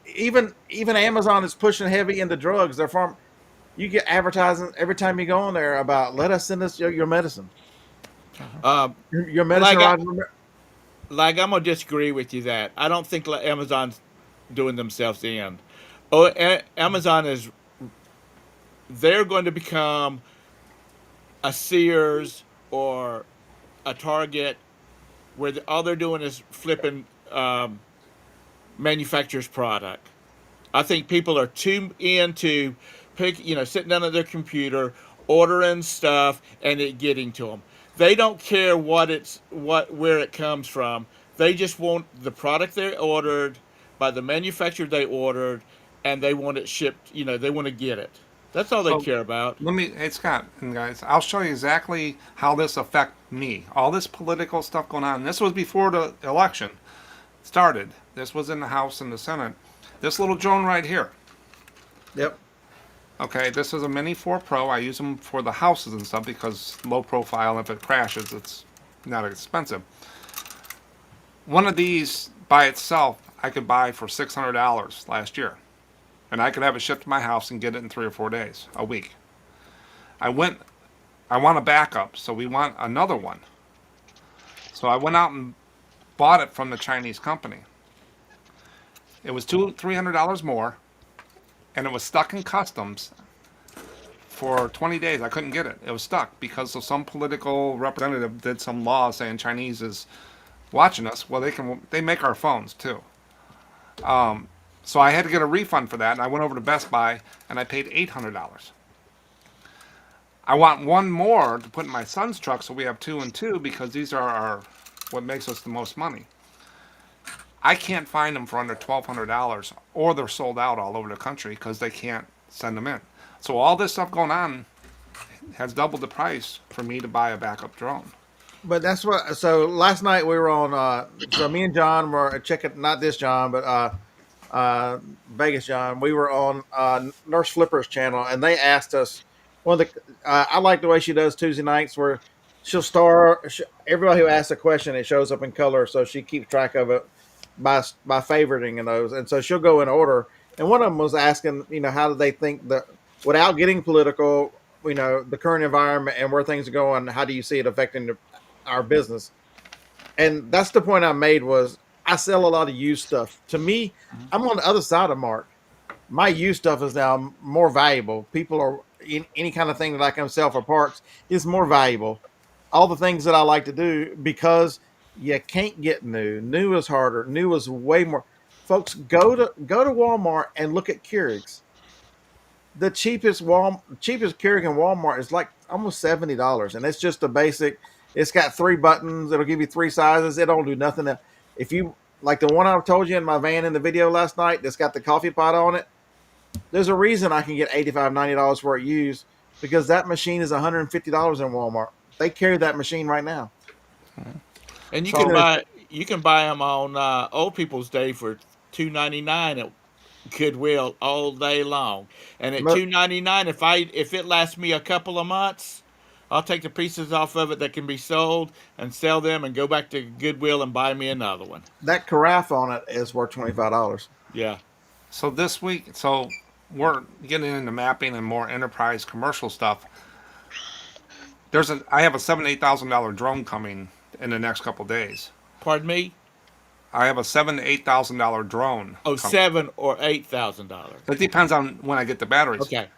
even Amazon is pushing heavy into drugs. They're farm. You get advertising every time you go on there about let us send us your medicine. Um, Your medicine. like I, Rod, like I'm gonna disagree with you that I don't think Amazon's doing themselves in. Oh, Amazon is they're going to become a Sears or a Target where all they're doing is flipping manufacturer's product. I think people are too into sitting down at their computer, ordering stuff, and it getting to them. They don't care where it comes from. They just want the product they ordered by the manufacturer they ordered, and they want it shipped. They want to get it. That's all they So care about. hey Scott and guys, I'll show you exactly how this affect me. All this political stuff going on. This was before the election started. This was in the House and the Senate. This little drone right here. yep. Okay, this is a Mini 4 Pro. I use them for the houses and stuff because low profile. If it crashes, it's not expensive. One of these by itself, I could buy for $600 last year, and I could have it shipped to my house and get it in 3 or 4 days, a week. I want a backup, so we want another one. So I went out and bought it from the Chinese company. It was $300 more, and it was stuck in customs for 20 days. I couldn't get it. It was stuck because of some political representative did some law saying Chinese is watching us. Well, they make our phones too. So I had to get a refund for that, and I went over to Best Buy and I paid $800. I want one more to put in my son's truck, so we have 2 and 2 because these are what makes us the most money. I can't find them for under $1,200, or they're sold out all over the country because they can't send them in. So all this stuff going on has doubled the price for me to buy a backup drone. But that's what. So last night we were on. So me and John were checking. Not this John, but Vegas John. We were on Nurse Flipper's channel, and they asked us. One of the. I like the way she does Tuesday nights, where she'll everybody who asks a question, it shows up in color, so she keeps track of it by favoriting in those, and so she'll go in order. And one of them was asking, how do they think that without getting political, the current environment and where things are going, how do you see it affecting our business? And that's the point I made was I sell a lot of used stuff. To me, I'm on the other side of Mark. My used stuff is now more valuable. People are in any kind of thing that I can sell for parts is more valuable. All the things that I like to do because you can't get new. New is harder. New is way more. Folks, go to Walmart and look at Keurigs. The cheapest Keurig in Walmart is like almost $70, and it's just a basic. It's got 3 buttons. It'll give you 3 sizes. It don't do nothing else. If you like the one I told you in my van in the video last night that's got the coffee pot on it, there's a reason I can get $85, $90 for it used because that machine is $150 in Walmart. They carry that machine right now. And you can buy them on Old People's Day for $2.99 at Goodwill all day long. And at $2.99, if it lasts me a couple of months, I'll take the pieces off of it that can be sold and sell them and go back to Goodwill and buy me another one. That carafe on it is worth $25. Yeah. So this week, we're getting into mapping and more enterprise commercial stuff. I have a $7,000-8,000 drone coming in the next couple days. Pardon me? I have a $7,000 to $8,000 drone. Oh, $7,000 or $8,000. It depends on when I get the batteries. Okay,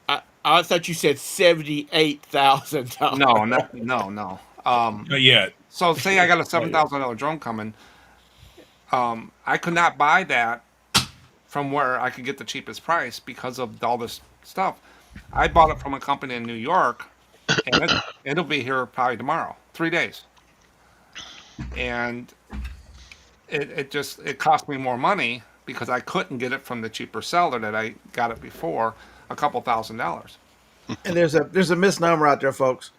I thought you said $78,000. No. Not yet. So say I got a $7,000 drone coming. I could not buy that from where I could get the cheapest price because of all this stuff. I bought it from a company in New York, and it'll be here probably tomorrow, 3 days. And it cost me more money because I couldn't get it from the cheaper seller that I got it before, a couple $1,000. And there's a misnomer out there, folks.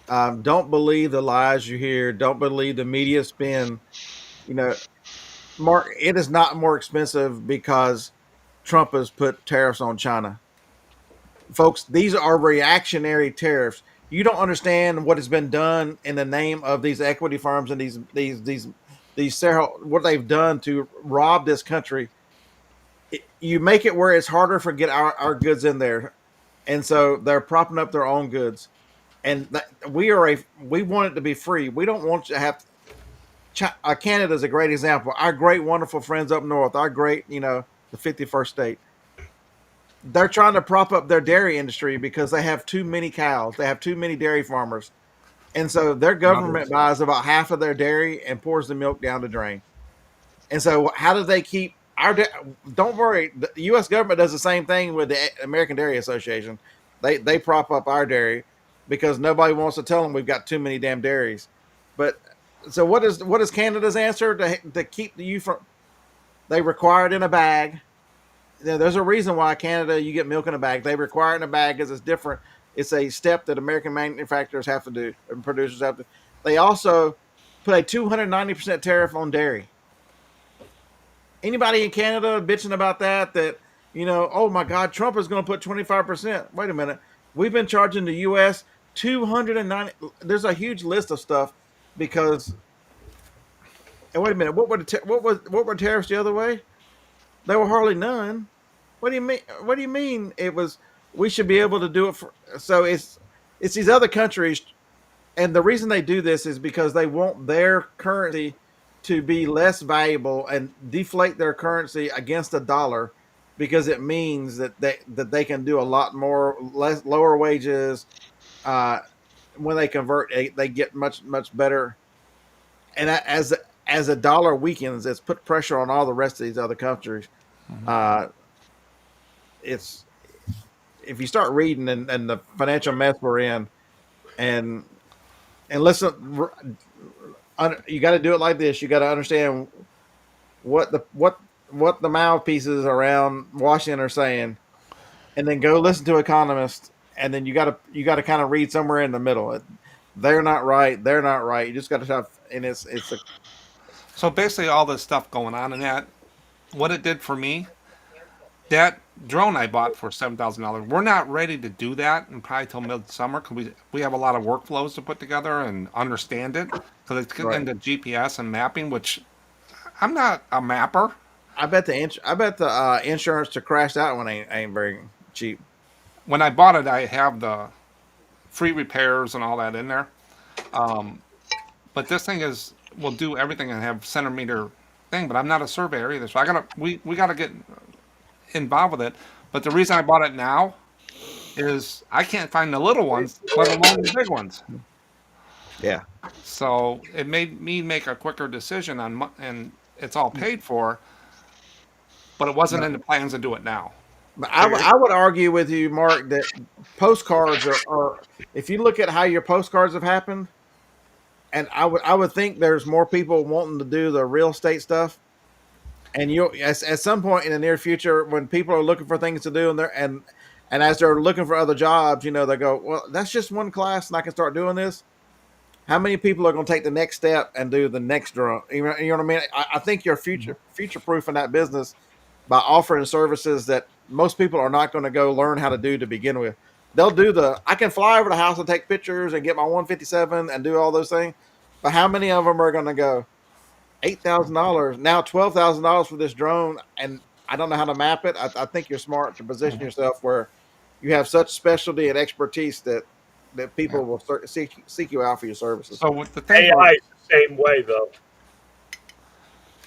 Don't believe the lies you hear. Don't believe the media spin. You know, Mark, it is not more expensive because Trump has put tariffs on China. Folks, these are reactionary tariffs. You don't understand what has been done in the name of these equity firms and these several what they've done to rob this country. You make it where it's harder for get our goods in there, and so they're propping up their own goods. And we want it to be free. We don't want to have Canada is a great example. Our great, wonderful friends up north, our great, the 51st state. They're trying to prop up their dairy industry because they have too many cows. They have too many dairy farmers. And so their government buys about half of their dairy and pours the milk down the drain. And so how do they keep don't worry, the US government does the same thing with the American Dairy Association. They prop up our dairy because nobody wants to tell them we've got too many damn dairies. But so what is Canada's answer to keep you from? They require it in a bag. There's a reason why Canada you get milk in a bag. They require it in a bag because it's different. It's a step that American manufacturers have to do and producers have to. They also put a 290% tariff on dairy. Anybody in Canada bitching about that oh my God, Trump is going to put 25%. Wait a minute. We've been charging the US 290. There's a huge list of stuff because. And wait a minute. What were tariffs the other way? There were hardly none. What do you mean? What do you mean? It was. We should be able to do it for. So it's these other countries, and the reason they do this is because they want their currency to be less valuable and deflate their currency against a dollar, because it means that they can do a lot more lower wages. When they convert, they get much better. And as a dollar weakens, it's put pressure on all the rest of these other countries. It's if you start reading and the financial mess we're in, and listen, you got to do it like this. You got to understand what the mouthpieces around Washington are saying, and then go listen to economists, and then you got to kind of read somewhere in the middle. They're not right. They're not right. You just got to have, and So basically, all this stuff going on in that, what it did for me, that drone I bought for $7,000. We're not ready to do that, and probably till midsummer because we have a lot of workflows to put together and understand it because it's getting Right. into GPS and mapping, which I'm not a mapper. I bet the insurance to crash that one ain't very cheap. When I bought it, I have the free repairs and all that in there. But this thing will do everything and have centimeter thing. But I'm not a surveyor either, so we gotta get involved with it. But the reason I bought it now is I can't find the little ones, let alone the big ones. Yeah. So it made me make a quicker decision and it's all paid for. But it wasn't in the plans to do it now. But I would argue with you, Mark, that postcards are if you look at how your postcards have happened, and I would think there's more people wanting to do the real estate stuff. And you at some point in the near future, when people are looking for things to do and as they're looking for other jobs, they go, well, that's just one class and I can start doing this. How many people are going to take the next step and do the next drum? You know what I mean? I think you're future proof in that business by offering services that most people are not going to go learn how to do to begin with. They'll do I can fly over the house and take pictures and get my 157 and do all those things. But how many of them are going to go $8,000 now, $12,000 for this drone? And I don't know how to map it. I think you're smart to position yourself where you have such specialty and expertise that people will seek you out for your services. So with the thing, AI is the same way, though.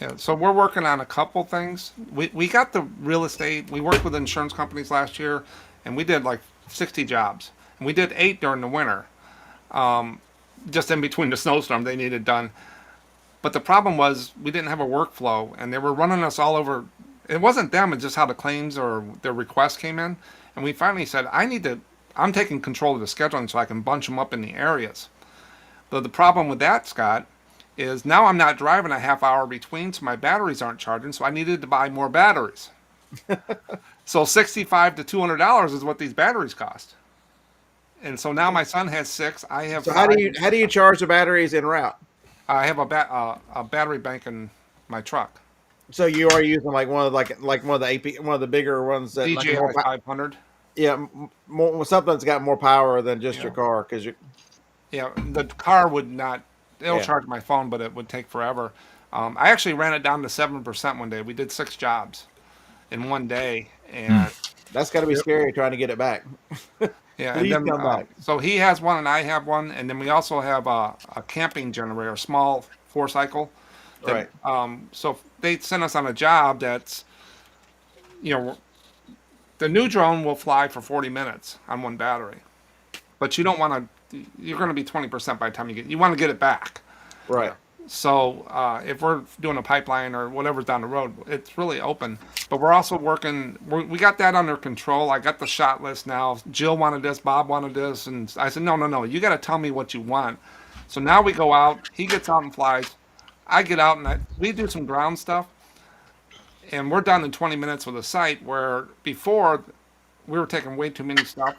yeah, so we're working on a couple things. We got the real estate. We worked with insurance companies last year, and we did like 60 jobs, and we did 8 during the winter. Just in between the snowstorm, they needed done. But the problem was we didn't have a workflow, and they were running us all over. It wasn't them; it's just how the claims or their requests came in. And we finally said, I'm taking control of the scheduling so I can bunch them up in the areas. But the problem with that, Scott, is now I'm not driving a half hour between, so my batteries aren't charging. So I needed to buy more batteries. So $65 to $200 is what these batteries cost. And so now my son has 6. I have So 5. how do you charge the batteries en route? I have a battery bank in my truck. So you are using like one of one of the AP, one of the bigger ones that like DJI 500. yeah, more something that's got more power than just your Yeah. car because you Yeah, the car would not. It'll yeah. charge my phone, but it would take forever. I actually ran it down to 7% one day. We did 6 jobs in one day, and That's got to be scary trying to get it back. yeah, and Please then come back. so he has one and I have one, and then we also have a camping generator, a small 4-cycle. That, Right. So they sent us on a job that's, you know, the new drone will fly for 40 minutes on one battery, but you don't want to. You're going to be 20% by the time you want to get it back. Right. So if we're doing a pipeline or whatever's down the road, it's really open. But we're also working. We got that under control. I got the shot list now. Jill wanted this. Bob wanted this, and I said, no, no, no. You got to tell me what you want. So now we go out. He gets out and flies. I get out and we do some ground stuff, and we're done in 20 minutes with a site. Where before we were taking way too many stuff,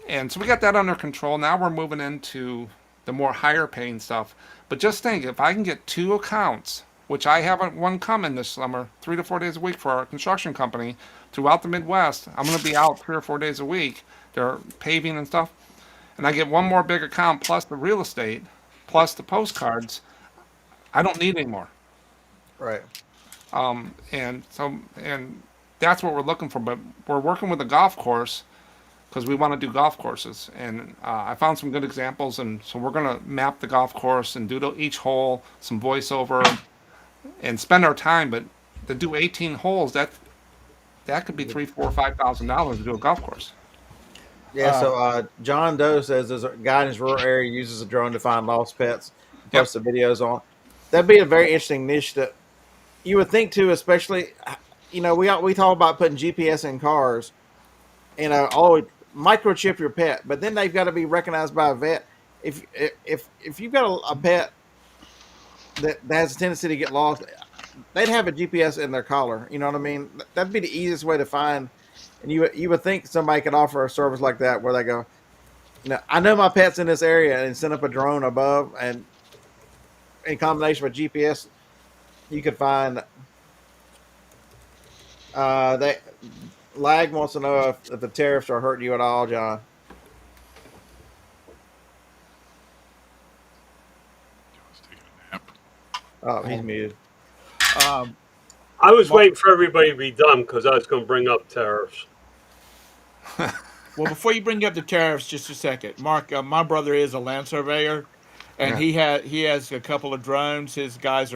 and so we got that under control. Now we're moving into the more higher paying stuff. But just think, if I can get 2 accounts, which I haven't one coming this summer, 3 to 4 days a week for our construction company throughout the Midwest. I'm going to be out 3 or 4 days a week. They're paving and stuff. And I get one more big account plus the real estate, plus the postcards. I don't need any more. Right. And that's what we're looking for. But we're working with a golf course because we want to do golf courses. And I found some good examples, and so we're going to map the golf course and do each hole, some voiceover, and spend our time. But to do 18 holes, that could be $3, $4, $5,000 to do a golf course. Yeah. So John Doe says there's a guy in his rural area uses a drone to find lost pets. Yep. Posts the videos on. That'd be a very interesting niche that you would think too, especially. We talk about putting GPS in cars. Microchip your pet, but then they've got to be recognized by a vet. If you've got a pet that has a tendency to get lost, they'd have a GPS in their collar. You know what I mean? That'd be the easiest way to find. And you would think somebody could offer a service like that where they go, I know my pet's in this area, and send up a drone above, and in combination with GPS, you could find. Lag wants to know if the tariffs are hurting you at all, John. Oh, he's muted. I was waiting for everybody to be done because I was going to bring up tariffs. Well, before you bring up the tariffs, just a second, Mark. My brother is a land surveyor, and he has a couple of drones. His guys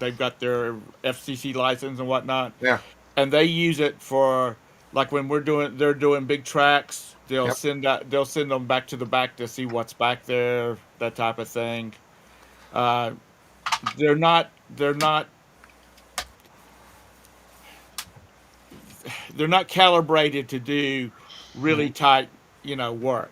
they've got their FCC license and whatnot. Yeah. And they use it for, like, when they're doing big tracks. They'll send them back to the back to see what's back there, that type of thing. They're not calibrated to do really tight, work.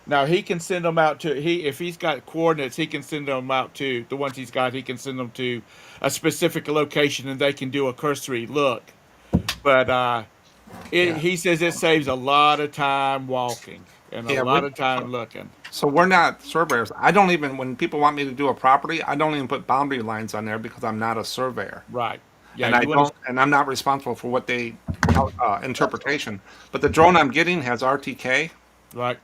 Now he can send them out if he's got coordinates, he can send them out to the ones he's got. He can send them to a specific location, and they can do a cursory look. But he says it saves a lot of time walking and a lot of time looking. So we're not surveyors. I don't even, when people want me to do a property, I don't even put boundary lines on there because I'm not a surveyor. Right. Yeah. And I'm not responsible for what they interpretation. But the drone I'm getting has RTK, Right.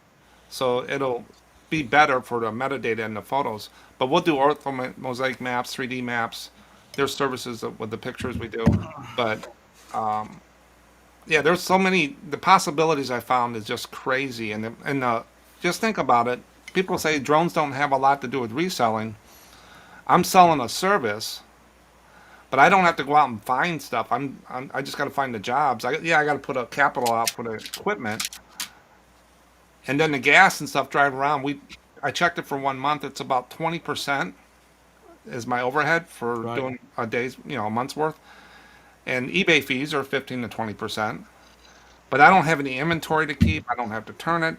so it'll be better for the metadata and the photos. But we'll do ortho mosaic maps, 3D maps. There's services with the pictures we do, but there's so many. The possibilities I found is just crazy, and just think about it. People say drones don't have a lot to do with reselling. I'm selling a service, but I don't have to go out and find stuff. I just got to find the jobs. I got to put a capital out for the equipment, and then the gas and stuff drive around. I checked it for 1 month. It's about 20% is my overhead for doing a month's worth, and eBay fees are 15 to 20%. But I don't have any inventory to keep. I don't have to turn it.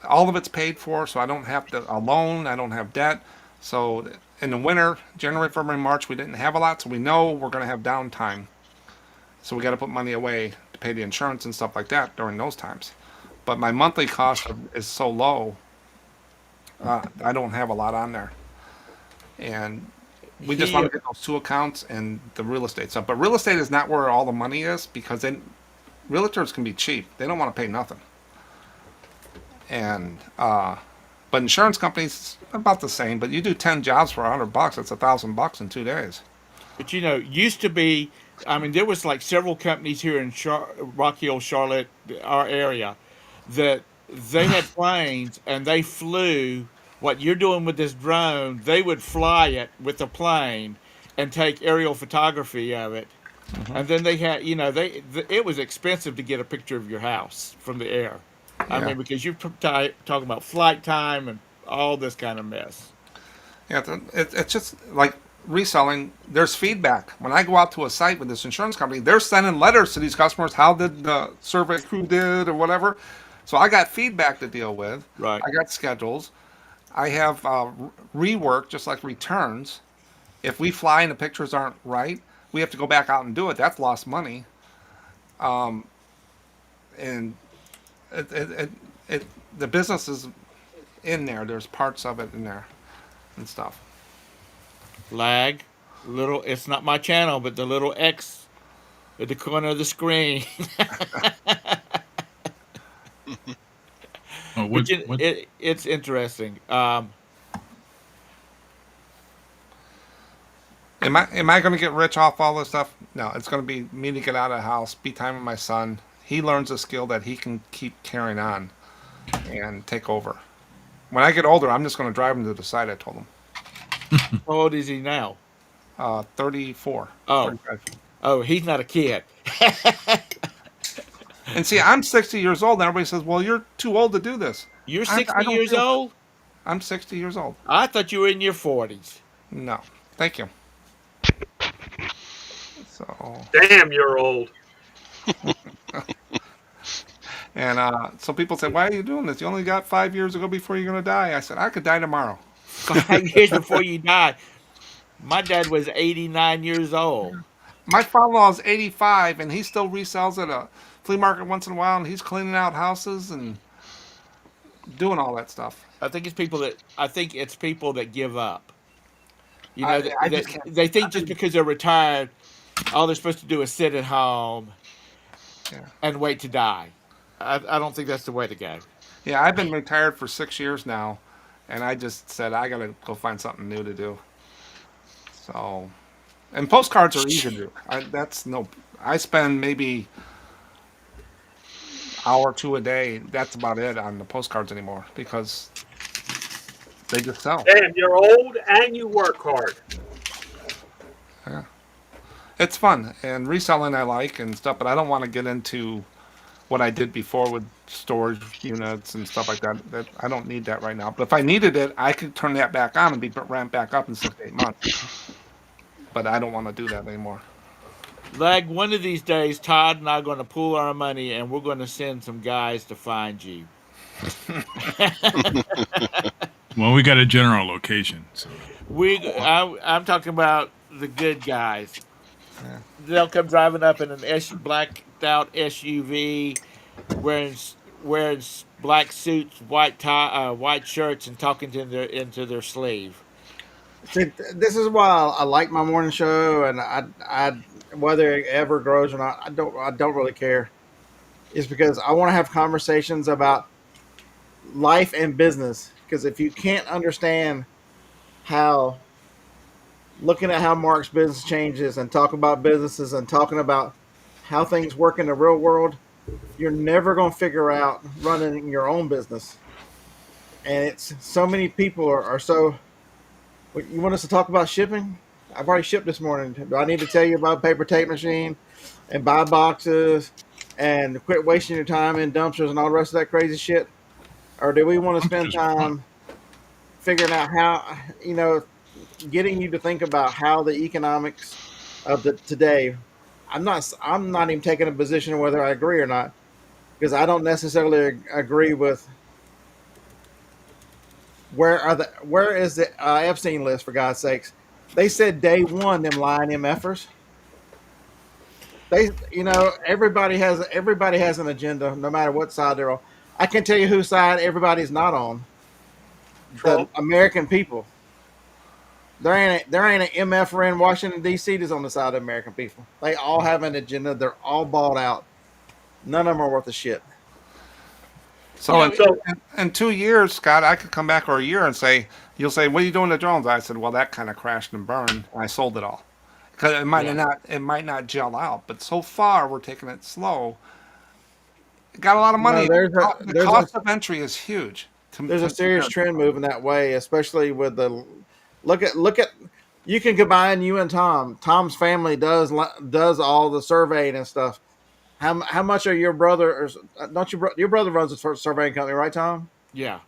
All of it's paid for, so I don't have a loan. I don't have debt. So in the winter, January, February, March, we didn't have a lot, so we know we're going to have downtime. So we got to put money away to pay the insurance and stuff like that during those times. but my monthly cost is so low. I don't have a lot on there, and we just He want to get those two accounts and the real estate stuff. But real estate is not where all the money is because then realtors can be cheap. They don't want to pay nothing, and but insurance companies about the same. But you do 10 jobs for $100, that's $1,000 in 2 days. But used to be. I mean, there was like several companies here in Rock Hill, Charlotte, our area, that they had planes and they flew. What you're doing with this drone, they would fly it with a plane and take aerial photography of it, and then they had, it was expensive to get a picture of your house from the air. I Yeah. mean, because you're talking about flight time and all this kind of mess. Yeah, it's just like reselling. There's feedback. When I go out to a site with this insurance company, they're sending letters to these customers. How did the survey crew did or whatever? So I got feedback to deal with. Right. I got schedules. I have rework, just like returns. If we fly and the pictures aren't right, we have to go back out and do it. That's lost money. And it the business is in there. There's parts of it in there and stuff. Lag, little. It's not my channel, but the little X at the corner of the screen. Oh, But it's interesting. Am I going to get rich off all this stuff? No, it's going to be me to get out of the house, be time with my son. He learns a skill that he can keep carrying on and take over. When I get older, I'm just going to drive him to the site. I told him. How old is he now? 34. Oh. 35. Oh, he's not a kid. And see, I'm 60 years old, and everybody says, "Well, you're too old to do this." You're I 60 don't years feel- old? I'm 60 years old. I thought you were in your 40s. No, thank you. So, Damn, you're old. and so people say, "Why are you doing this? You only got 5 years to go before you're going to die." I said, "I could die tomorrow." 5 years before you died. My dad was 89 years old. My father-in-law is 85, and he still resells at a flea market once in a while, and he's cleaning out houses and doing all that stuff. I think it's people that give up. I just can't. They think just because they're retired, all they're supposed to do is sit at home Yeah. and wait to die. I don't think that's the way to go. Yeah, I've been retired for 6 years now, and I just said I gotta go find something new to do. So, and postcards are easy to do. I spend maybe hour or two a day. That's about it on the postcards anymore because they just sell. Damn, you're old and you work hard. Yeah. It's fun and reselling I like and stuff, but I don't want to get into what I did before with storage units and stuff like that. That I don't need that right now. But if I needed it, I could turn that back on and be ramped back up in 6 to 8 months. But I don't want to do that anymore. Like one of these days, Todd and I are going to pool our money and we're going to send some guys to find you. Well, we got a general location, so I'm talking about the good guys. Yeah. They'll come driving up in an blacked out SUV, wearing black suits, white shirts, and talking into their sleeve. See, this is why I like my morning show, and I whether it ever grows or not, I don't really care. It's because I want to have conversations about life and business. Because if you can't understand looking at how Mark's business changes and talk about businesses and talking about how things work in the real world, you're never going to figure out running your own business. And it's so many people are so. You want us to talk about shipping? I've already shipped this morning. Do I need to tell you about paper tape machine and buy boxes and quit wasting your time in dumpsters and all the rest of that crazy shit? Or do we want to spend time figuring out how, getting you to think about how the economics of today? I'm not even taking a position whether I agree or not, because I don't necessarily agree with where is the Epstein list, for God's sakes. They said day one, them lying MFers. Everybody has an agenda, no matter what side they're on. I can tell you whose side everybody's not on. The Trump. American people. There ain't an MF in Washington D.C. that's on the side of the American people. They all have an agenda. They're all bought out. None of them are worth a shit. So So in 2 years, Scott, I could come back, or a year, and say, you'll say, what are you doing to drones? I said, well, that kind of crashed and burned, and I sold it all. Because it might not gel out, but so far we're taking it slow. Got a lot of No, money. The cost of entry is huge. there's a serious trend moving that way, especially with the look at. You can combine you and Tom. Tom's family does all the surveying and stuff. How much are your brother? Don't your brother runs a surveying company, right, Tom? Yeah.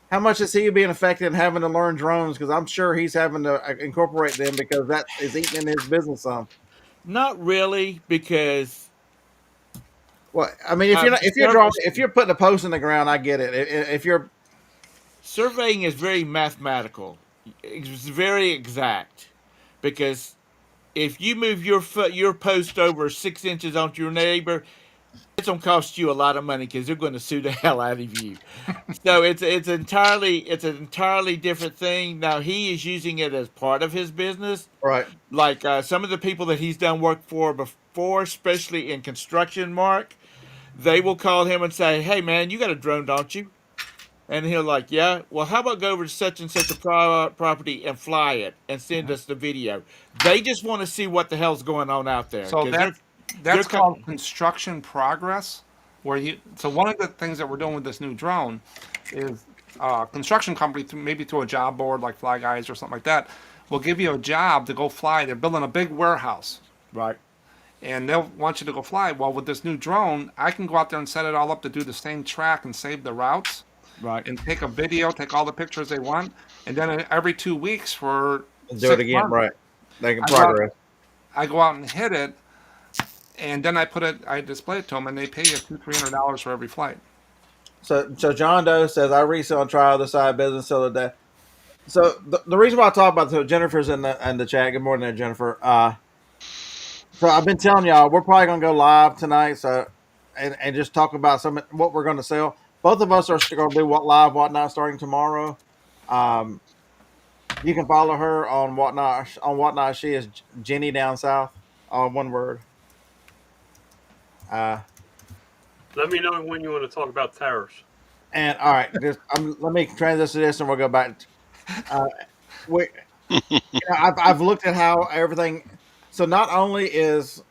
How much is he being affected and having to learn drones? Because I'm sure he's having to incorporate them because that is eating in his business some. Not really, because Well, I mean, if you're not, service, if you're putting a post in the ground, I get it. If you're surveying is very mathematical. It's very exact, because if you move your post over 6 inches onto your neighbor, it's gonna cost you a lot of money because they're going to sue the hell out of you. So it's an entirely different thing. Now he is using it as part of his business. right, Like some of the people that he's done work for before, especially in construction, Mark, they will call him and say, "Hey man, you got a drone, don't you?" And he'll like, "Yeah." Well, how about go over to such and such a property and fly it and send us the video? They just want to see what the hell's going on out there So because they're that's called construction progress. So one of the things that we're doing with this new drone is construction company, maybe through a job board like Fly Guys or something like that, will give you a job to go fly. They're building a big warehouse, right. and they'll want you to go fly. Well, with this new drone, I can go out there and set it all up to do the same track and save the routes, Right. and take a video, take all the pictures they want, and then every 2 weeks for do it 6 again, months, right? Making I go, out, progress. I go out and hit it, and then I display it to them, and they pay you $200-300 for every flight. So John Doe says I resell and try other side business so that. So the reason why I talk about Jennifer's in the chat. Good morning, there, Jennifer. So I've been telling y'all we're probably gonna go live tonight. So and just talk about what we're gonna sell. Both of us are going to do whatnot starting tomorrow. Um, you can follow her on whatnot. On whatnot, she is Jenny down south. All one word. let me know when you want to talk about tariffs. And all right, let me transition this, and we'll go back. Uh, we, I've looked at how everything. So not only is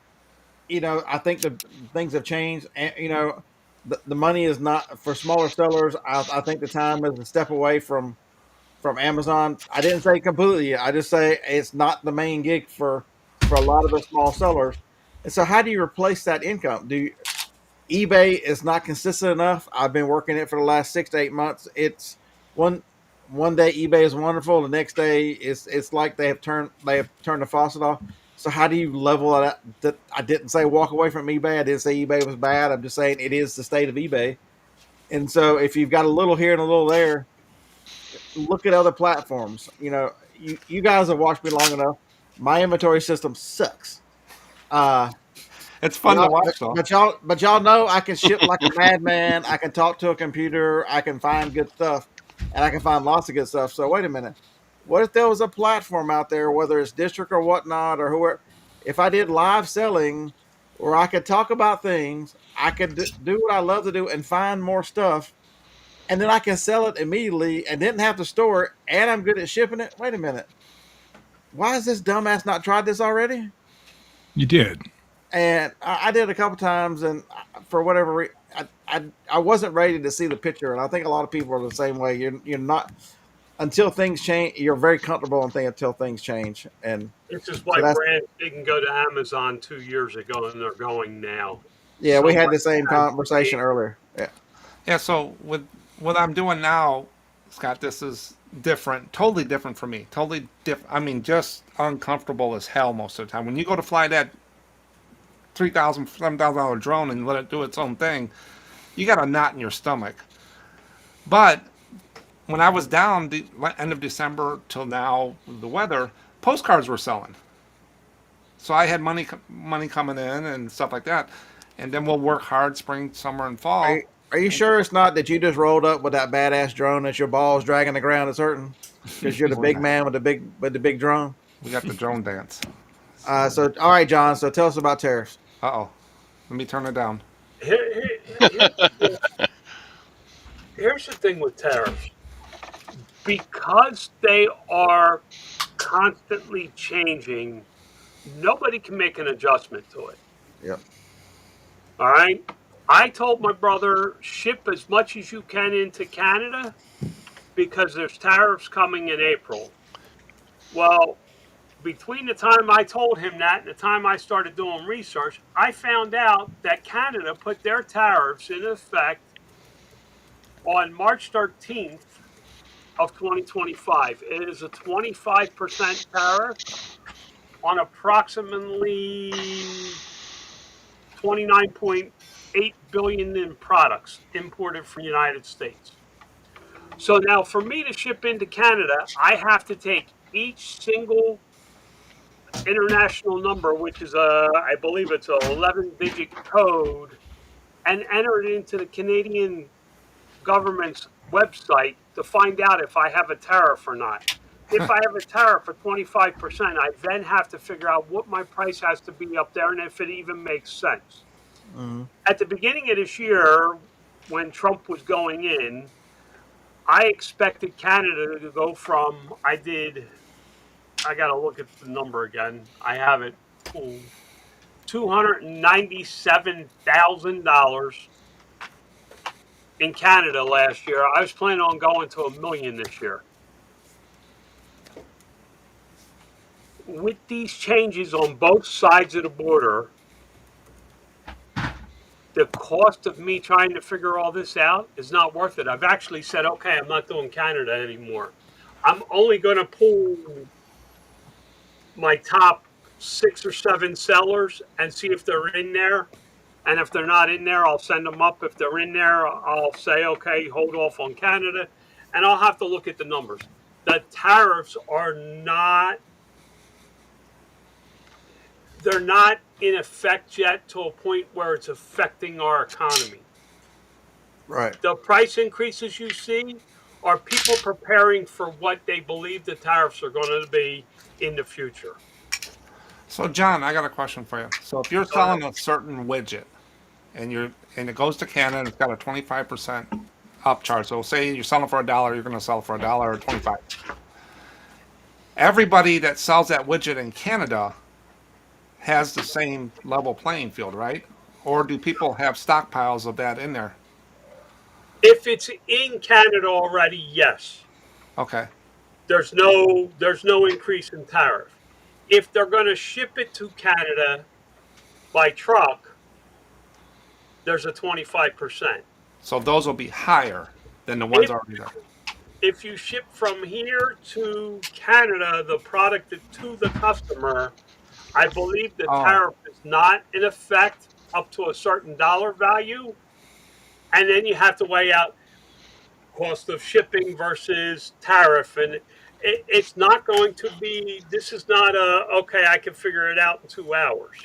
I think the things have changed, and the money is not for smaller sellers. I think the time is a step away from Amazon. I didn't say completely. I just say it's not the main gig for a lot of the small sellers. And so, how do you replace that income? eBay is not consistent enough. I've been working it for the last 6 to 8 months. It's one day eBay is wonderful, the next day it's like they have turned the faucet off. So how do you level it up? I didn't say walk away from eBay. I didn't say eBay was bad. I'm just saying it is the state of eBay. And so if you've got a little here and a little there, look at other platforms. You guys have watched me long enough. My inventory system sucks. It's fun to watch, though. But y'all know I can ship like a madman. I can talk to a computer. I can find good stuff, and I can find lots of good stuff. So wait a minute, what if there was a platform out there, whether it's District or whatnot or whoever? If I did live selling, where I could talk about things, I could do what I love to do and find more stuff, and then I can sell it immediately and didn't have to store it, and I'm good at shipping it. Wait a minute, why has this dumbass not tried this already? You did. And I did a couple times, and for whatever reason, I wasn't ready to see the picture. And I think a lot of people are the same way. You're not until things change. You're very comfortable and think until things change. And This is why brands didn't go to Amazon 2 years ago, and they're going now. Yeah, we had the same conversation earlier. Yeah. Yeah. So with what I'm doing now, Scott, this is different, totally different for me. Totally different. I mean, just uncomfortable as hell most of the time. When you go to fly that $3,000, $7,000 drone and let it do its own thing, you got a knot in your stomach. But when I was down the end of December till now, the weather, postcards were selling. So I had money coming in and stuff like that. And then we'll work hard spring, summer, and fall. Are you sure it's not that you just rolled up with that badass drone that your balls dragging the ground? It's hurting because you're the big man with the big drone. We got the drone dance. So all right, John. So tell us about tariffs. Uh-oh. Let me turn it down. Here's the thing with tariffs. Because they are constantly changing, nobody can make an adjustment to it. Yep. All right. I told my brother, ship as much as you can into Canada because there's tariffs coming in April. Well, between the time I told him that and the time I started doing research, I found out that Canada put their tariffs in effect on March 13th of 2025. It is a 25% tariff on approximately 29.8 billion in products imported from the United States. So now for me to ship into Canada, I have to take each single international number, which is I believe it's a 11-digit code, and enter it into the Canadian government's website to find out if I have a tariff or not. If I have a tariff of 25%, I then have to figure out what my price has to be up there and if it even makes sense. Mm-hmm. At the beginning of this year, when Trump was going in, I expected Canada to go from, I got to look at the number again. I have it. $297,000 in Canada last year. I was planning on going to $1 million this year. With these changes on both sides of the border, the cost of me trying to figure all this out is not worth it. I've actually said, okay, I'm not doing Canada anymore. I'm only going to pull my top 6 or 7 sellers and see if they're in there. And if they're not in there, I'll send them up. If they're in there, I'll say, okay, hold off on Canada. And I'll have to look at the numbers. The tariffs are not, they're not in effect yet to a point where it's affecting our economy. Right. The price increases you see are people preparing for what they believe the tariffs are going to be in the future. So, John, I got a question for you. So, if you're selling a certain widget, and it goes to Canada, and it's got a 25% upcharge. So, say you're selling for $1, you're going to sell for $1 or 25. Everybody that sells that widget in Canada has the same level playing field, right? Or do people have stockpiles of that in there? If it's in Canada already, yes. Okay. There's no increase in tariff. If they're going to ship it to Canada by truck, there's a 25%. So those will be higher than the ones already there. If you ship from here to Canada, the product to the customer, I believe the tariff is not in effect up to a certain dollar value. And then you have to weigh out cost of shipping versus tariff. And it's not going to be, this is not okay, I can figure it out in 2 hours.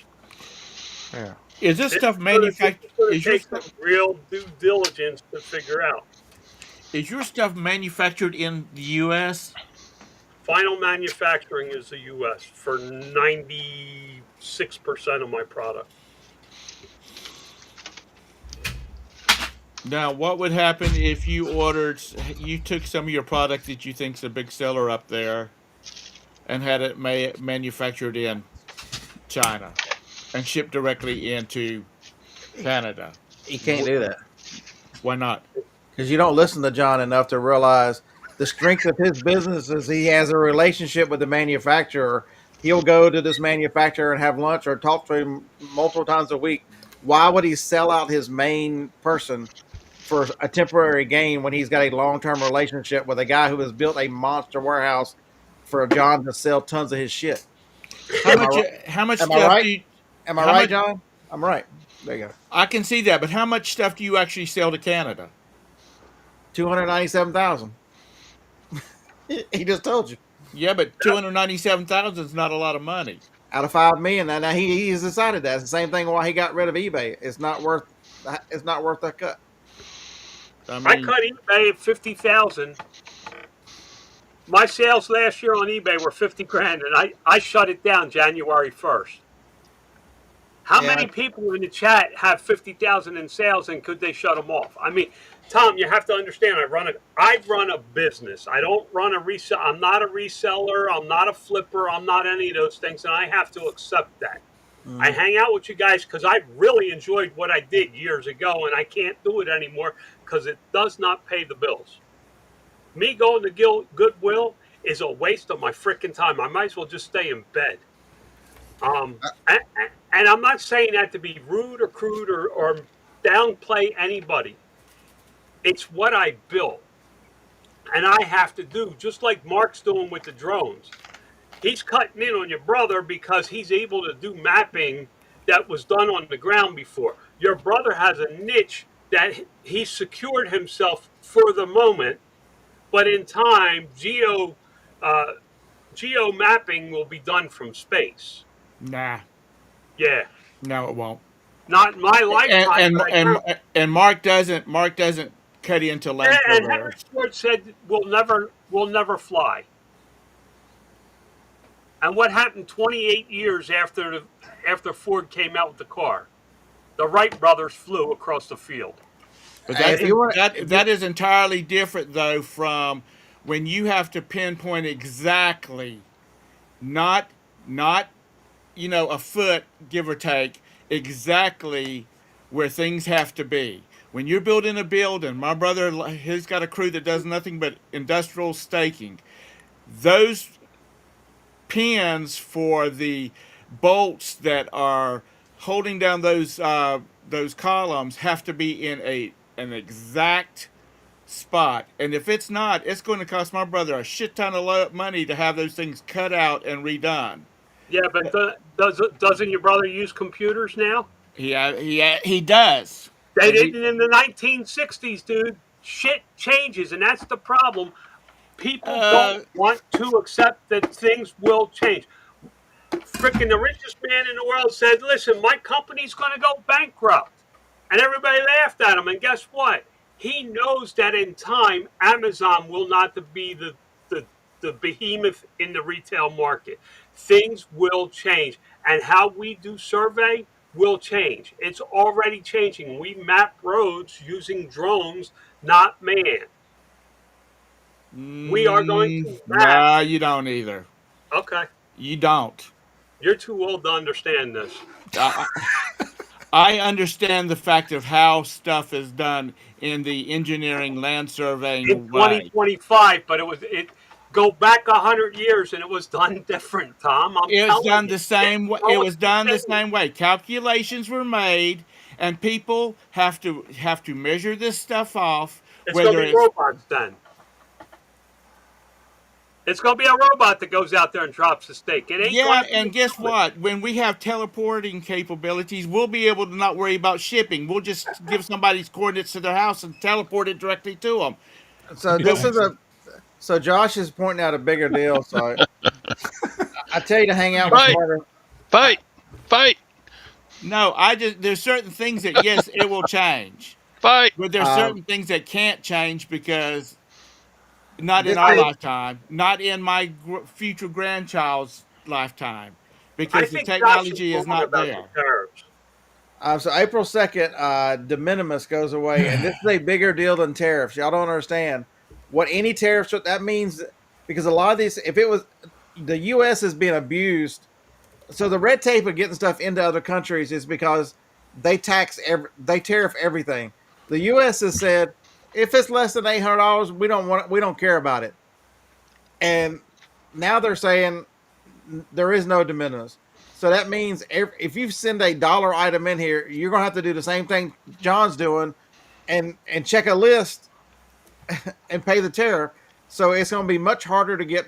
Yeah. Is this stuff manufactured? It's going to take some real due diligence to figure out. Is your stuff manufactured in the U.S.? Final manufacturing is the U.S. for 96% of my product. Now, what would happen if you took some of your product that you think's a big seller up there and had it manufactured in China and shipped directly into Canada? You can't do that. Why not? Because you don't listen to John enough to realize the strength of his business is he has a relationship with the manufacturer. He'll go to this manufacturer and have lunch or talk to him multiple times a week. Why would he sell out his main person for a temporary gain when he's got a long-term relationship with a guy who has built a monster warehouse for John to sell tons of his shit? How much Am stuff I right? do you, Am I right, John? I'm right. There you go. I can see that, but how much stuff do you actually sell to Canada? 297,000. He just told you. Yeah, but 297,000 is not a lot of money. Out of 5 million, now he's decided that. It's the same thing why he got rid of eBay. It's not worth that cut. I I mean, cut eBay at 50,000. My sales last year on eBay were 50 grand, and I shut it down January 1st. How Yeah, many people in the chat have 50,000 in sales, and could they shut them off? I mean, Tom, you have to understand. I run a business. I don't run a resell. I'm not a reseller. I'm not a flipper. I'm not any of those things, and I have to accept that. I mm, hang out with you guys because I really enjoyed what I did years ago, and I can't do it anymore because it does not pay the bills. Me going to Goodwill is a waste of my freaking time. I might as well just stay in bed. And I'm not saying that to be rude or crude or downplay anybody. It's what I built, and I have to do just like Mark's doing with the drones. He's cutting in on your brother because he's able to do mapping that was done on the ground before. Your brother has a niche that he secured himself for the moment, but in time, uh, geo mapping will be done from space. nah, Yeah, no, it won't. not in my And lifetime, and but I and, know. and Mark doesn't cut into Yeah, Land and Henry Rover. Ford said we'll never fly. And what happened 28 years after Ford came out with the car? The Wright brothers flew across the field. But hey, that's if you want, that that is entirely different though from when you have to pinpoint exactly, not not a foot give or take, exactly where things have to be. When you're building a building, my brother, he's got a crew that does nothing but industrial staking. Those pins for the bolts that are holding down those columns have to be in an exact spot. And if it's not, it's going to cost my brother a shit ton of money to have those things cut out and redone. Yeah, but doesn't your brother use computers now? He does. They And he didn't in the 1960s, dude. Shit changes, and that's the problem. People don't uh want to accept that things will change. Freaking the richest man in the world said, "Listen, my company's going to go bankrupt," and everybody laughed at him. And guess what? He knows that in time, Amazon will not be the the behemoth in the retail market. Things will change, and how we do survey will change. It's already changing. We map roads using drones, not man. We are going to map. no, you don't either. Okay, You don't. you're too old to understand this. I, I understand the fact of how stuff is done in the engineering land In surveying way. 2025, but it go back 100 years and it was done different, Tom. I'm It was telling done you, the same way. It technology was done the changed. same way. Calculations were made, and people have to measure this stuff off. It's gonna Whether be it's robots then. It's gonna be a robot that goes out there and drops the steak. It ain't yeah, gonna be a and guess human. what? When we have teleporting capabilities, we'll be able to not worry about shipping. We'll just give somebody's coordinates to their house and teleport it directly to them. so this is a so Josh is pointing out a bigger deal. So I tell you to hang out with Fight, smarter. I, fight, fight, No, there's certain things that yes, it will change, fight. but there's um, certain things that can't change because not in this our is lifetime, not in my future grandchild's lifetime, I because the think Josh is technology is wrong not about the there. tariffs. so April 2nd, de minimis goes away, and this is a bigger deal than tariffs. Y'all don't understand what any tariffs that means because a lot of these, if it was the U.S. is being abused, so the red tape of getting stuff into other countries is because they tariff everything. The U.S. has said if it's less than $800, we don't care about it, and now they're saying there is no de minimis. So that means if you send a dollar item in here, you're gonna have to do the same thing John's doing, and check a list and pay the tariff. So it's gonna be much harder to get.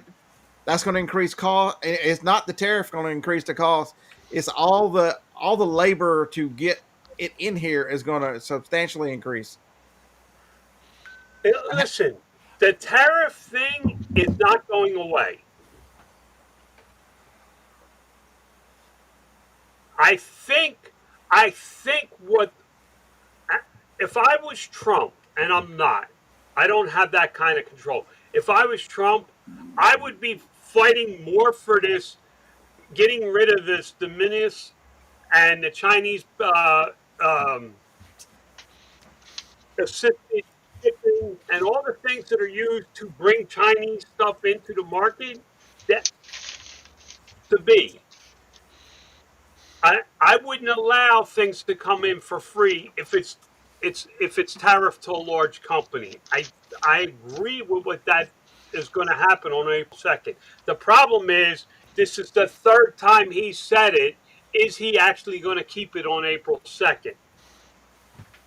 That's going to increase cost. It's not the tariff going to increase the cost. It's all the labor to get it in here is going to substantially increase. Listen, the tariff thing is not going away. I think what if I was Trump and I'm not. I don't have that kind of control. If I was Trump, I would be fighting more for this, getting rid of this de minimis and the Chinese um, assisted shipping and all the things that are used to bring Chinese stuff into the market. That to be. I wouldn't allow things to come in for free if it's tariff to a large company. I agree with what that is going to happen on April 2nd. The problem is this is the third time he said it. Is he actually going to keep it on April 2nd?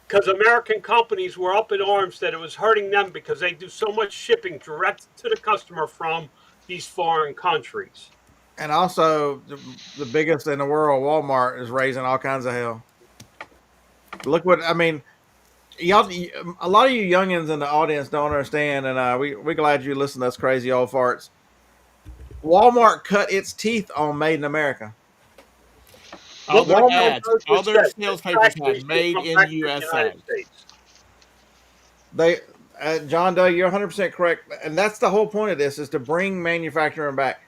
Because American companies were up in arms that it was hurting them because they do so much shipping direct to the customer from these foreign countries. And also, the biggest in the world, Walmart, is raising all kinds of hell. Look what I mean. Y'all, a lot of you youngins in the audience don't understand, and we're glad you listen to us crazy old farts. Walmart cut its teeth on Made in America. All their Walmart ads, all their sales papers have made in USA. They, John Doe, you're 100% correct, and that's the whole point of this: is to bring manufacturing back,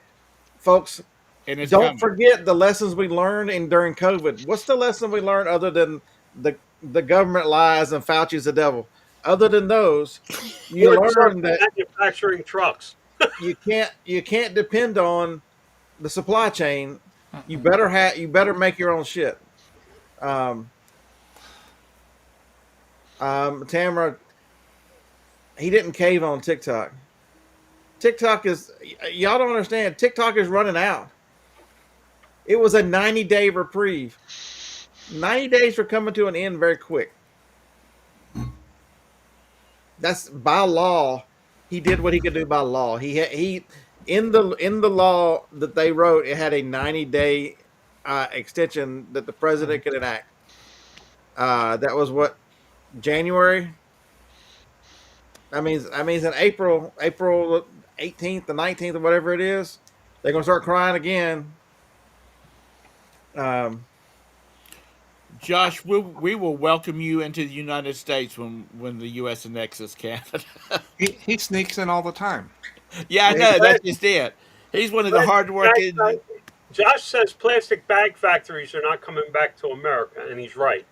folks. And it's Don't coming. forget the lessons we learned during COVID. What's the lesson we learned other than the government lies and Fauci's the devil? Other than those, you learn that manufacturing trucks. you can't depend on the supply chain. You better make your own shit. Tamara, he didn't cave on TikTok. TikTok is, y'all don't understand. TikTok is running out. It was a 90-day reprieve. 90 days are coming to an end very quick. That's by law. He did what he could do by law. He in the law that they wrote, it had a 90-day extension that the president could enact. That was what, January. I mean in April 18th, the 19th, or whatever it is, they're gonna start crying again. Josh, we will welcome you into the United States when the U.S. annexes Canada. He sneaks in all the time. Yeah, I know. That's just it. He's one of the hardworking. Josh says plastic bag factories are not coming back to America, and he's right.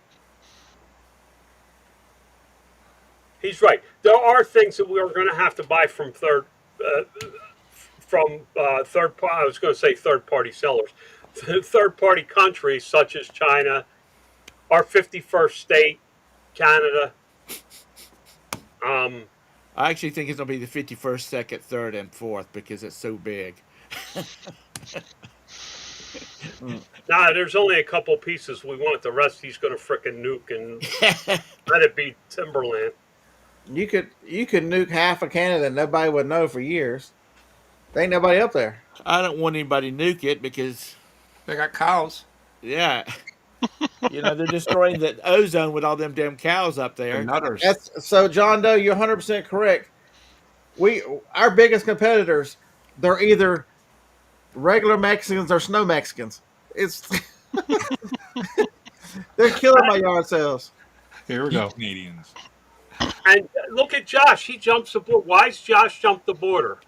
He's right. There are things that we are going to have to buy from third I was going to say third party sellers, third party countries such as China, our 51st state, Canada. I actually think it's going to be the 51st, 2nd, 3rd, and 4th because it's so big. Nah, there's only a couple pieces we want. The rest he's going to frickin' nuke and let it be Timberland. You could nuke half of Canada and nobody would know for years. There ain't nobody up there. I don't want anybody to nuke it because, They got cows yeah, they're destroying the ozone with all them damn cows up there. and nutters. That's so, John Doe. You're 100% correct. Our biggest competitors, they're either regular Mexicans or snow Mexicans. It's they're killing my yard sales. Here we go. Canadians. And look at Josh. He jumps the border. Why does Josh jump the border?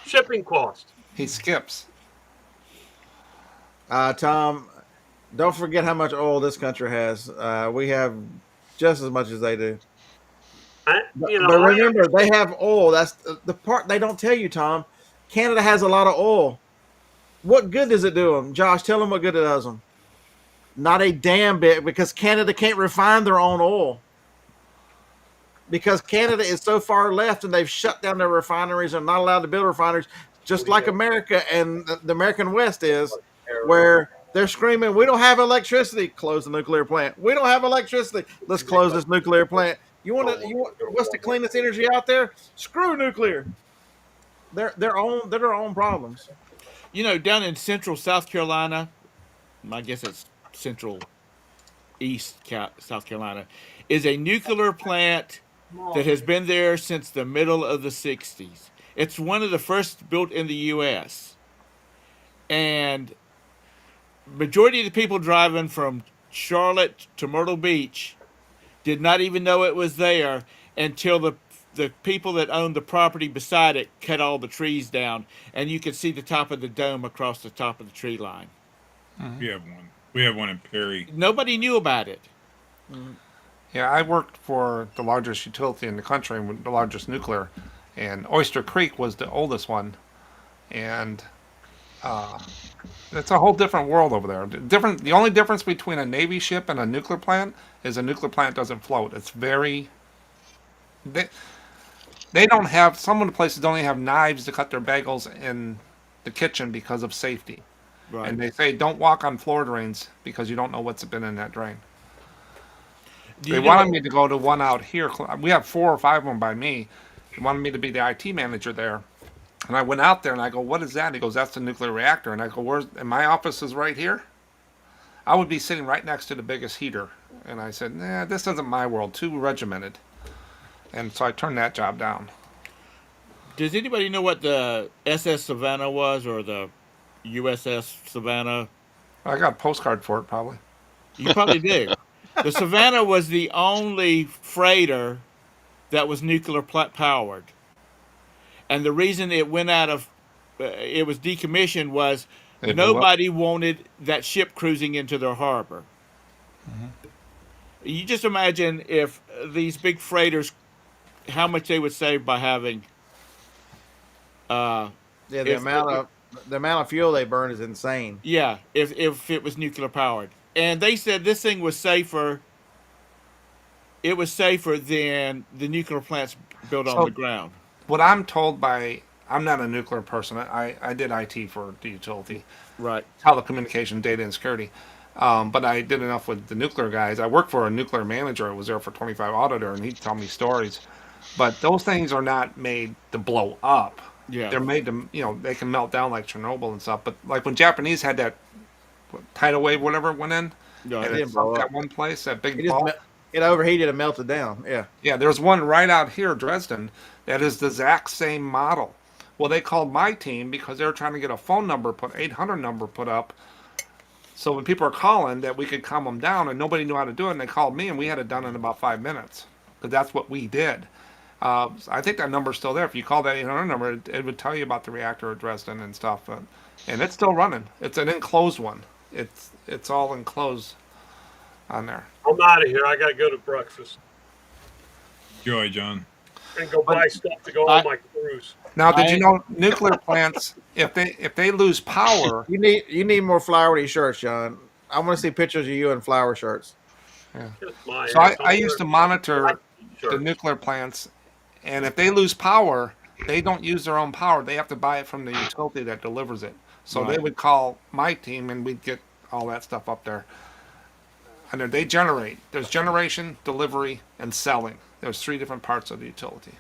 Shipping cost. He skips. Tom, don't forget how much oil this country has. We have just as much as they do. But remember, they have oil. That's the part they don't tell you, Tom. Canada has a lot of oil. What good does it do them? Josh, tell them what good it does them. Not a damn bit, because Canada can't refine their own oil. Because Canada is so far left and they've shut down their refineries and not allowed to build refineries, just like America and the American West is, where they're screaming, we don't have electricity, close the nuclear plant. We don't have electricity, let's close this nuclear plant. You want what's the cleanest energy out there? Screw nuclear. They're their own problems. Down in central South Carolina, I guess it's central east South Carolina, is a nuclear plant that has been there since the middle of the 60s. It's one of the first built in the U.S. And majority of the people driving from Charlotte to Myrtle Beach did not even know it was there. until the people that owned the property beside it cut all the trees down, and you could see the top of the dome across the top of the tree line. We have one. We have one in Perry. Nobody knew about it. Yeah, I worked for the largest utility in the country, the largest nuclear, and Oyster Creek was the oldest one, and it's a whole different world over there. Different. The only difference between a Navy ship and a nuclear plant is a nuclear plant doesn't float. It's very. They don't have. Some of the places don't even have knives to cut their bagels in the kitchen because of safety. Right. And they say don't walk on floor drains because you don't know what's been in that drain. They wanted me to go to one out here. We have 4 or 5 of them by me. They wanted me to be the IT manager there. And I went out there and I go, what is that? He goes, that's the nuclear reactor. And I go, and my office is right here? I would be sitting right next to the biggest heater. And I said, nah, this isn't my world. Too regimented. And so I turned that job down. Does anybody know what the SS Savannah was, or the USS Savannah? I got a postcard for it, probably. You probably do. The Savannah was the only freighter that was nuclear powered. And the reason it went out of, it was decommissioned was nobody wanted that ship cruising into their harbor. Mm-hmm. You just imagine if these big freighters, how much they would save by having. The amount of fuel they burn is insane. Yeah, if it was nuclear powered. And they said this thing was safer. It was safer than the nuclear plants built on the ground. What I'm told by, I'm not a nuclear person. I did IT for the utility. Right. Telecommunication, data, and security. But I did enough with the nuclear guys. I worked for a nuclear manager. I was there for 25 auditor, and he'd tell me stories. But those things are not made to blow up. Yeah. They're made to, they can melt down like Chernobyl and stuff. But like when Japanese had that tidal wave, whatever it went in, No, and it it didn't blow sunk up. that one place, that big It ball. it overheated and melted down. Yeah. Yeah, there's one right out here, Dresden, that is the exact same model. Well, they called my team because they were trying to get a phone number 800 number put up. So when people are calling, that we could calm them down, and nobody knew how to do it, and they called me, and we had it done in about 5 minutes, because that's what we did. I think that number's still there. If you call that 800 number, it would tell you about the reactor at Dresden and stuff, and it's still running. It's an enclosed one. It's all enclosed on there. I'm out of here. I gotta go to breakfast Joy, John. and go buy stuff to go on my cruise. Now, did you know nuclear plants, if they lose power, You need more flowery shirts, John. I want to see pictures of you in flower shirts. Just my so ass. I used to monitor Sure. the nuclear plants, and if they lose power, they don't use their own power. They have to buy it from the utility that delivers it. So they would call my team, and we'd get all that stuff up there. And then they generate. There's generation, delivery, and selling. There's 3 different parts of the utility.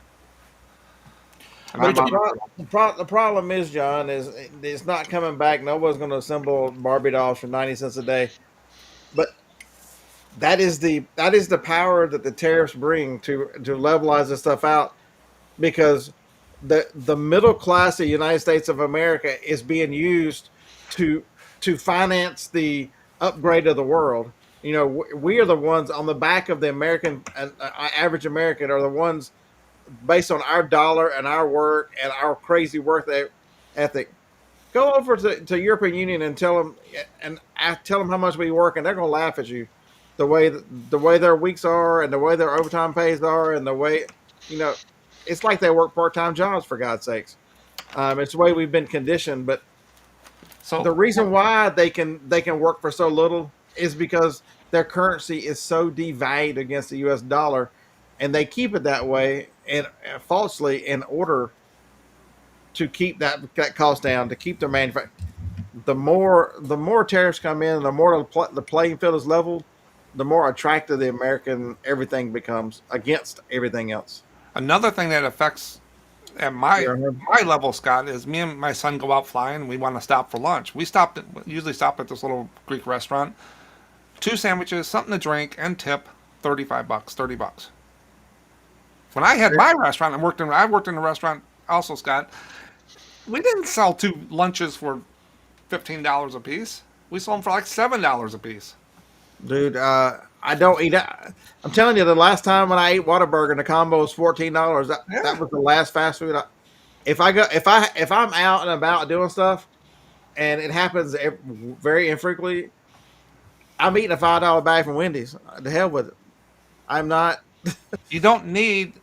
And But I'm the problem is, John, is it's not coming back. Nobody's going to assemble Barbie dolls for 90 cents a day. But that is the power that the tariffs bring to levelize this stuff out, because the middle class of the United States of America is being used to finance the upgrade of the world. We are the ones on the back of the American average American are the ones based on our dollar and our work and our crazy work ethic. Go over to European Union and tell them how much we work, and they're going to laugh at you. The way their weeks are, and the way their overtime pays are, and the way it's like they work part-time jobs, for God's sakes. It's the way we've been conditioned. But so the reason why they can work for so little is because their currency is so devalued against the U.S. dollar, and they keep it that way and falsely in order to keep that cost down, to keep their manufacturing. The more tariffs come in, the more the playing field is leveled, the more attractive the American everything becomes against everything else. another thing that affects at my level, Scott, is me and my son go out flying. We want to stop for lunch. We usually stop at this little Greek restaurant. 2 sandwiches, something to drink, and tip $35, $30. When I had my restaurant, I worked in a restaurant also, Scott. We didn't sell 2 lunches for $15 a piece. We sold them for like $7 a piece. Dude, I don't eat. I'm telling you, the last time when I ate Whataburger and the combo was $14, that was the last fast food. If I'm out and about doing stuff, and it happens very infrequently, I'm eating a $5 bag from Wendy's. The hell with it. I'm not, You don't need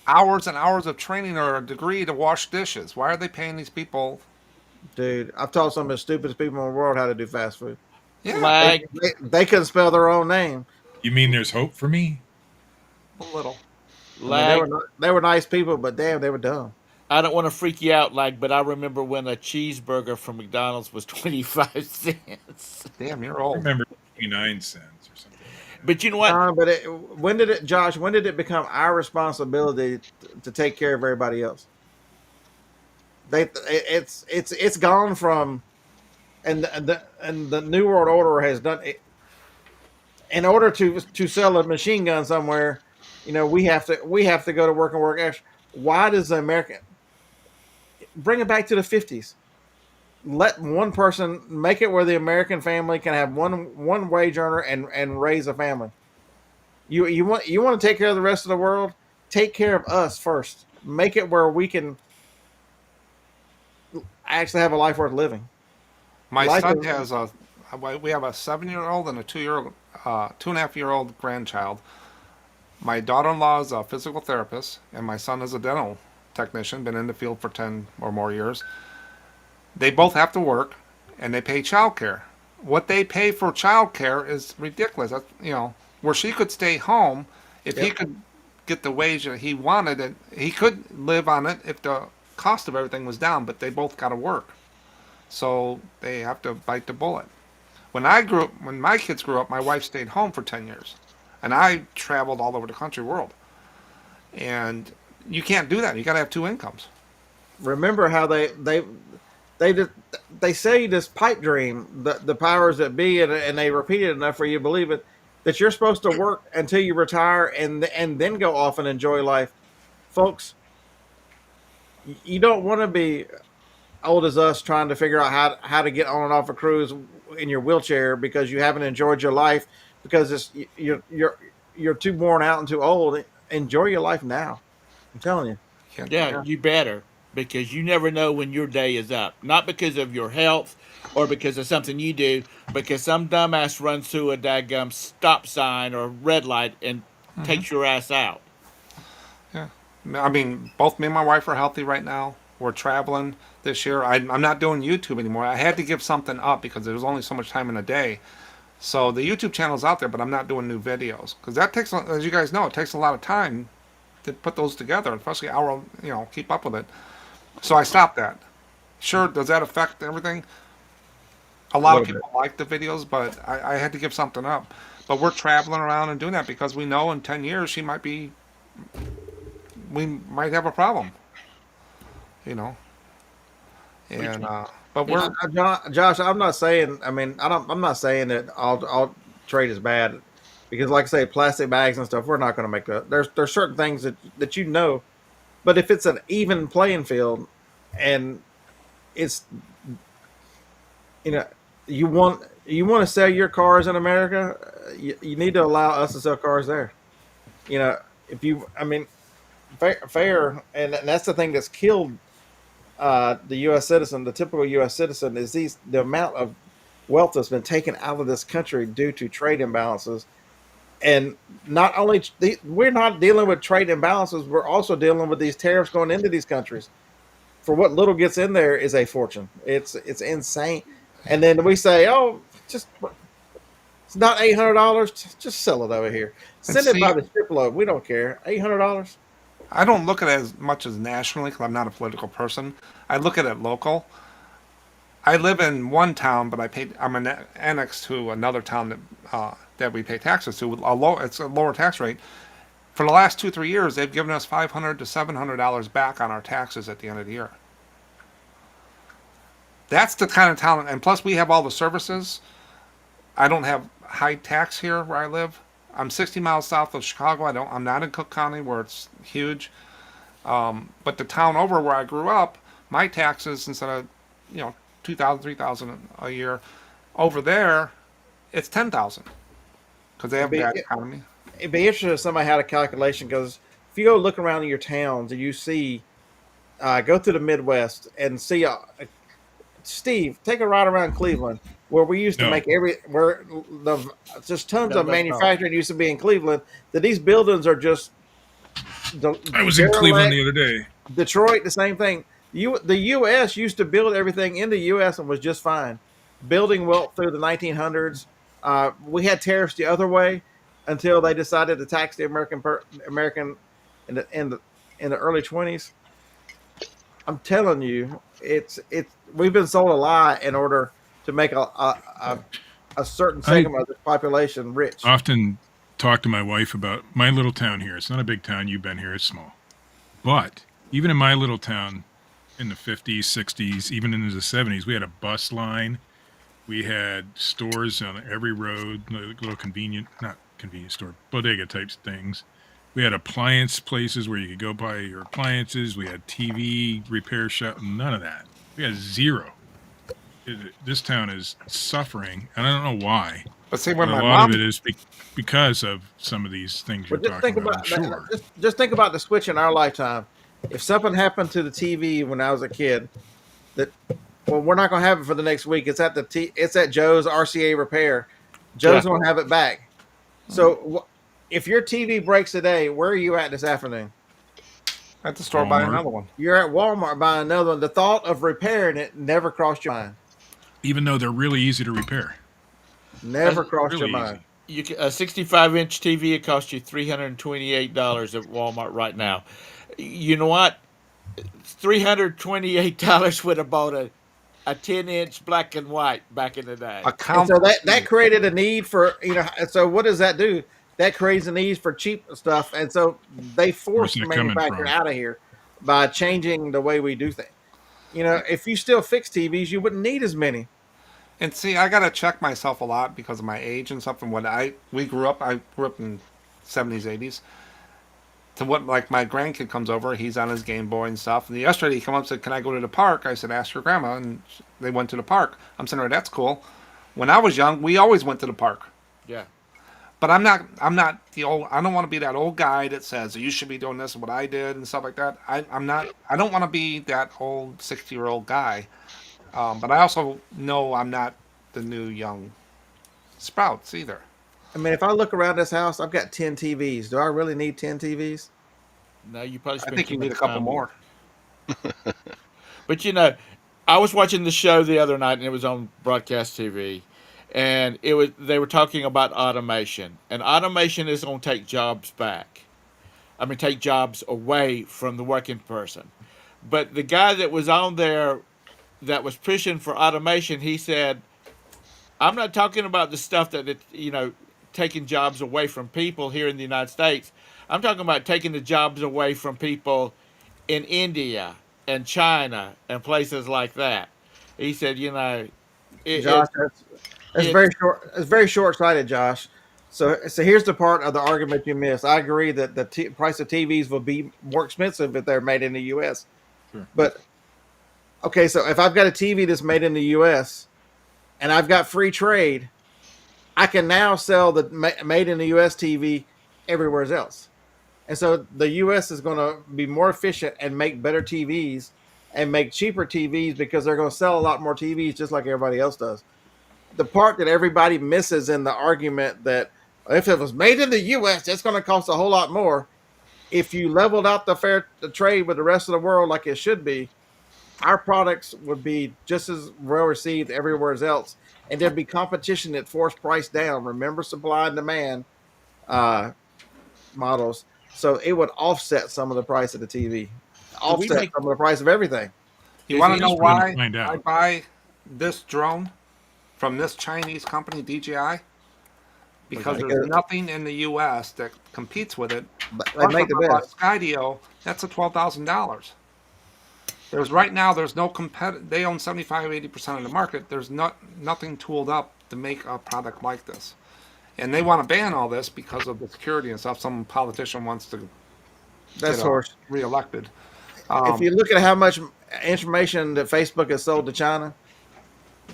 hours and hours of training or a degree to wash dishes. Why are they paying these people? dude. I've taught some of the stupidest people in the world how to do fast food. Yeah, They Like, they couldn't spell their own name. You mean there's hope for me? a little. I mean, like they were nice people, but damn, they were dumb. I don't want to freak you out, but I remember when a cheeseburger from McDonald's was 25 cents. Damn, you're I old. remember 29 cents or something like that. But you know what? But when did it, Josh? When did it become our responsibility to take care of everybody else? It's gone from, and the New World Order has done it. In order to sell a machine gun somewhere, we have to go to work and work extra. Why does the American bring it back to the 50s? Let one person make it where the American family can have one wage earner and raise a family. You want to take care of the rest of the world? Take care of us first. Make it where we can actually have a life worth living. My Life son is- has we have a 7-year-old and a 2-year-old, 2.5-year-old grandchild. My daughter-in-law is a physical therapist, and my son is a dental technician, been in the field for 10 or more years. They both have to work, and they pay child care. What they pay for child care is ridiculous. Where she could stay home, if he Yep. could get the wage that he wanted, and he could live on it if the cost of everything was down, but they both got to work. So they have to bite the bullet. When my kids grew up, my wife stayed home for 10 years, and I traveled all over the country world. And you can't do that. You got to have two incomes. Remember how they say this pipe dream, the powers that be, and they repeat it enough for you to believe it, that you're supposed to work until you retire and then go off and enjoy life, folks. You don't want to be old as us trying to figure out how to get on and off a cruise in your wheelchair because you haven't enjoyed your life because you're too worn out and too old. Enjoy your life now. I'm telling you. Can't- Yeah, you better, because you never know when your day is up. Not because of your health or because of something you do, because some dumbass runs through a daggum stop sign or red light and takes your ass out. Yeah. I mean, both me and my wife are healthy right now. We're traveling this year. I'm not doing YouTube anymore. I had to give something up because there was only so much time in a day. So the YouTube channel's out there, but I'm not doing new videos because that takes, as you guys know, it takes a lot of time to put those together, especially hour, keep up with it. So I stopped that. Sure, does that affect everything? A lot of Little people like the videos, but I had to give something up. But we're traveling around and doing that because we know in 10 years we might have a problem, And but we're Josh, I'm not saying. I mean, I'm not saying that all trade is bad, because, like I say, plastic bags and stuff, we're not going to make that. There's certain things that but if it's an even playing field, and it's you know you want to sell your cars in America, you need to allow us to sell cars there. If you, I mean, fair, and that's the thing that's killed the U.S. citizen, the typical U.S. citizen, is the amount of wealth that's been taken out of this country due to trade imbalances. And not only we're not dealing with trade imbalances, we're also dealing with these tariffs going into these countries. For what little gets in there is a fortune. It's insane. And then we say, oh, it's not $800. Just sell it over here. Send it by the shipload. We don't care. $800. I don't look at it as much as nationally because I'm not a political person. I look at it local. I live in one town, but I'm annexed to another town that we pay taxes to. It's a lower tax rate. For the last 2-3 years, they've given us $500 to $700 back on our taxes at the end of the year. That's the kind of town, and plus we have all the services. I don't have high tax here where I live. I'm 60 miles south of Chicago. I'm not in Cook County where it's huge. But the town over where I grew up, my taxes, instead of $2,000, $3,000 a year, over there it's $10,000. because they It'd have be bad economy. it'd be interesting if somebody had a calculation because if you go look around in your towns and you see, go through the Midwest and see, Steve, take a ride around Cleveland where we used to No, make where the just tons No, of that's not. manufacturing used to be in Cleveland. That these buildings are just I was in Cleveland derelict. the other day. Detroit, the same thing. The U.S. used to build everything in the U.S. and was just fine, building well through the 1900s. We had tariffs the other way until they decided to tax the American in the early 20s. I'm telling you, it's we've been sold a lie in order to make a certain I segment of the population rich. often talk to my wife about my little town here. It's not a big town. You've been here. It's small. But even in my little town in the 50s, 60s, even into the 70s, we had a bus line. We had stores on every road, little convenient, not convenience store, bodega types things. We had appliance places where you could go buy your appliances. We had TV repair shop. None of that. We had zero. This town is suffering, and I don't know why. But see, But when a my lot of mom, it is because of some of these things you're But just talking think about. I'm about sure. just think about the switch in our lifetime. If something happened to the TV when I was a kid, that well, we're not going to have it for the next week. It's it's at Joe's RCA repair. Joe's Yeah. going to have it back. So if your TV breaks today, where are you at this afternoon? at the store buy Walmart. another one. You're at Walmart buying another one. The thought of repairing it never crossed your mind. Even though they're really easy to repair. Never crossed your Really mind. easy. A 65-inch TV it costs you $328 at Walmart right now. You know what? $328 would have bought a 10-inch black and white back in the day. A And count. so that created a need for so what does that do? That creates a need for cheap stuff, and so they Where's forced that the coming manufacturer from? out of here by changing the way we do things. If you still fix TVs, you wouldn't need as many. And see, I gotta check myself a lot because of my age and stuff. And what I grew up in '70s, '80s. To what, like, my grandkid comes over, he's on his Game Boy and stuff. And yesterday he come up and said, "Can I go to the park?" I said, "Ask your grandma." And they went to the park. I'm saying, "Oh, that's cool." When I was young, we always went to the park. Yeah. But I'm not the old. I don't want to be that old guy that says you should be doing this and what I did and stuff like that. I'm not. I don't want to be that old 60-year-old guy. But I also know I'm not the new young sprouts either. I mean, if I look around this house, I've got 10 TVs. Do I really need 10 TVs? No, you probably I spend think too you need a much couple time more. But I was watching the show the other night, and it was on broadcast TV, and they were talking about automation, and automation is going to take jobs back. I mean, take jobs away from the working person. But the guy that was on there that was pushing for automation, he said, "I'm not talking about the stuff taking jobs away from people here in the United States. I'm talking about taking the jobs away from people in India and China and places like that." He said, Josh, that's it very short. It's very short-sighted, Josh. So here's the part of the argument you missed. I agree that the price of TVs will be more expensive if they're made in the U.S. Sure. But okay, so if I've got a TV that's made in the U.S. and I've got free trade, I can now sell the made in the U.S. TV everywhere else. And so the U.S. is going to be more efficient and make better TVs and make cheaper TVs because they're going to sell a lot more TVs just like everybody else does. The part that everybody misses in the argument that if it was made in the U.S., it's going to cost a whole lot more. If you leveled out the trade with the rest of the world like it should be, our products would be just as well received everywhere else, and there'd be competition that forced price down. Remember, supply and demand uh, models, so it would offset some of the price of the TV, do we offset make some of the price of everything. You is want it to know We're going to why find I out. buy this drone from this Chinese company, DJI? Because Because there's nothing in the U.S. that competes with it. they make the best. Skydio, that's a $12,000. There's no they own 75-80% of the market. There's nothing tooled up to make a product like this. And they want to ban all this because of the security and stuff. Some politician wants to That's get horse. reelected. If you look at how much information that Facebook has sold to China,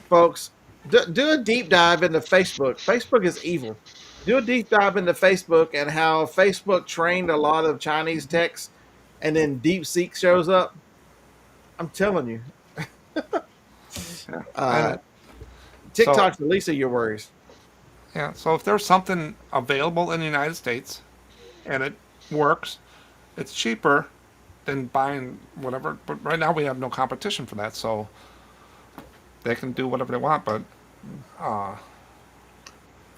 folks, do a deep dive into Facebook. Facebook is evil. Do a deep dive into Facebook and how Facebook trained a lot of Chinese techs, and then DeepSeek shows up. I'm telling you, Yeah. uh, And so TikTok's the least of your worries. yeah, so if there's something available in the United States and it works, it's cheaper than buying whatever. But right now we have no competition for that, so they can do whatever they want. But uh,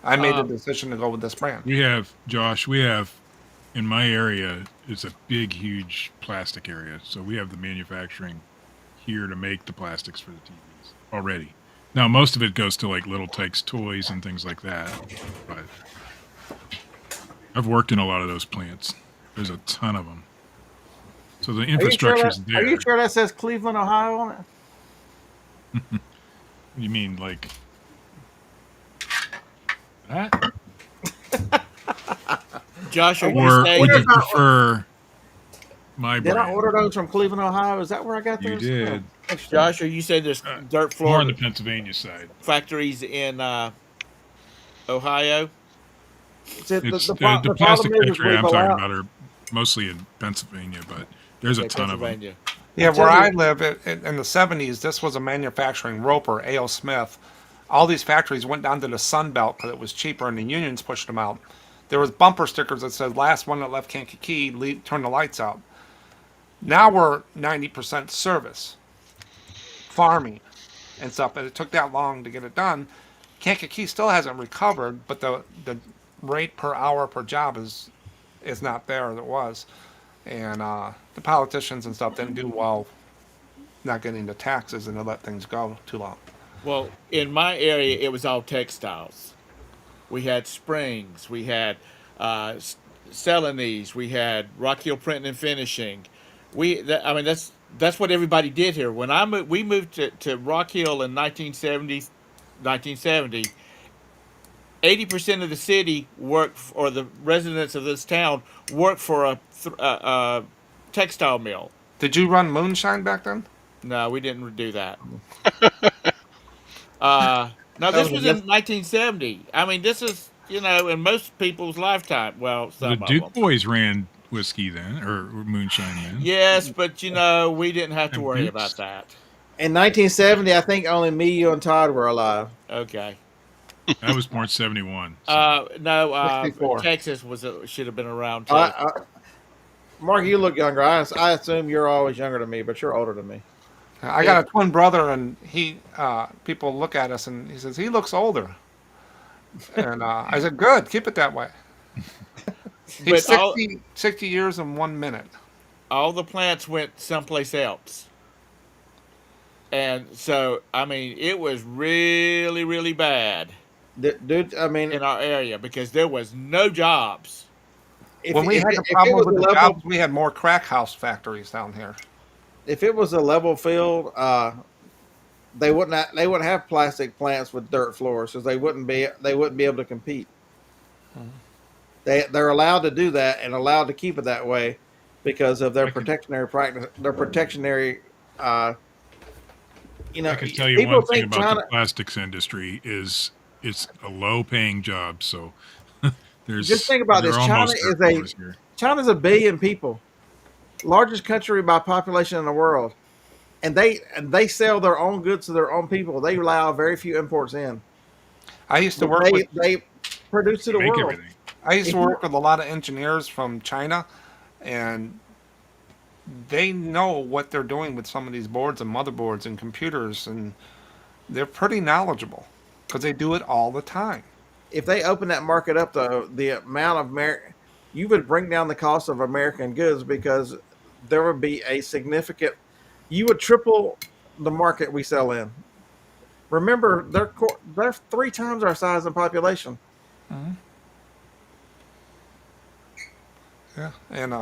I made the Um, decision to go with this brand. We have, Josh, we have in my area, it's a big, huge plastic area. So we have the manufacturing here to make the plastics for the TVs already. Now, most of it goes to like Little Tikes toys and things like that. But I've worked in a lot of those plants. There's a ton of them. So the infrastructure's Are you there. sure that says Cleveland, Ohio on it? You mean like that? Josh, are you Or saying would you if I- prefer my Did I brand? order those from Cleveland, Ohio? Is that where I got You those? did. Interesting. Josh, are you saying there's dirt More floor on the Pennsylvania side. factories in Ohio? See, It's the the problem plastic is factory we've I'm talking allowed. about are mostly in Pennsylvania, but there's a Okay, ton of them. Pennsylvania. Yeah, tell where you- I live in the 70s, this was a manufacturing roper, A.O. Smith. All these factories went down to the Sun Belt because it was cheaper and the unions pushed them out. There was bumper stickers that said, last one that left Kankakee, turn the lights out. Now we're 90% service, farming, and stuff, and it took that long to get it done. Kankakee still hasn't recovered, but the rate per hour per job is not there as it was. And the politicians and stuff didn't do well not getting the taxes and they let things go too long. Well, in my area, it was all textiles. We had Springs, we had uh, S- Celanese, we had Rock Hill Printing and Finishing. I mean, that's what everybody did here. When we moved to Rock Hill in 1970. 80% of the city or the residents of this town worked for a textile mill. Did you run moonshine back then? No, we didn't do that. No, That this was a was miss. in 1970. I mean, this is, in most people's lifetime. Well, The some of Duke them. boys ran whiskey then, or moonshine then. Yes, but we didn't have to And worry Dukes? about that. In 1970, I think only me, you, and Todd were alive. Okay. I was born 71. So. No, 64. Texas should have been around too. Mark, you look younger. I assume you're always younger than me, but you're older than me. I got a twin brother, and people look at us, and he says he looks older. And I said, "Good, keep it that way." He's But 60 years and 1 minute. all the plants went someplace else. And so, I mean, it was really, really bad Dude, I mean, in our area because there was no jobs. When we had the if it problem was with a the level, jobs, we had more crack house factories down here. if it was a level field, they wouldn't have plastic plants with dirt floors because they wouldn't be able to compete. They're allowed to do that and allowed to keep it that way because of their protectionary practice. Their protectionary, I can tell you people one thing think about China. the plastics industry is it's a low-paying job. So there's Just think about there this. are almost dirt floors here. China's 1 billion people, largest country by population in the world, and they sell their own goods to their own people. They allow very few imports in. I used to work with They produce to the Make world. everything. I used to work with a lot of engineers from China, and they know what they're doing with some of these boards and motherboards and computers, and they're pretty knowledgeable because they do it all the time. If they open that market up, the amount of you would bring down the cost of American goods because there would be a significant. You would triple the market we sell in. Remember, they're 3 times our size and population. Yeah, and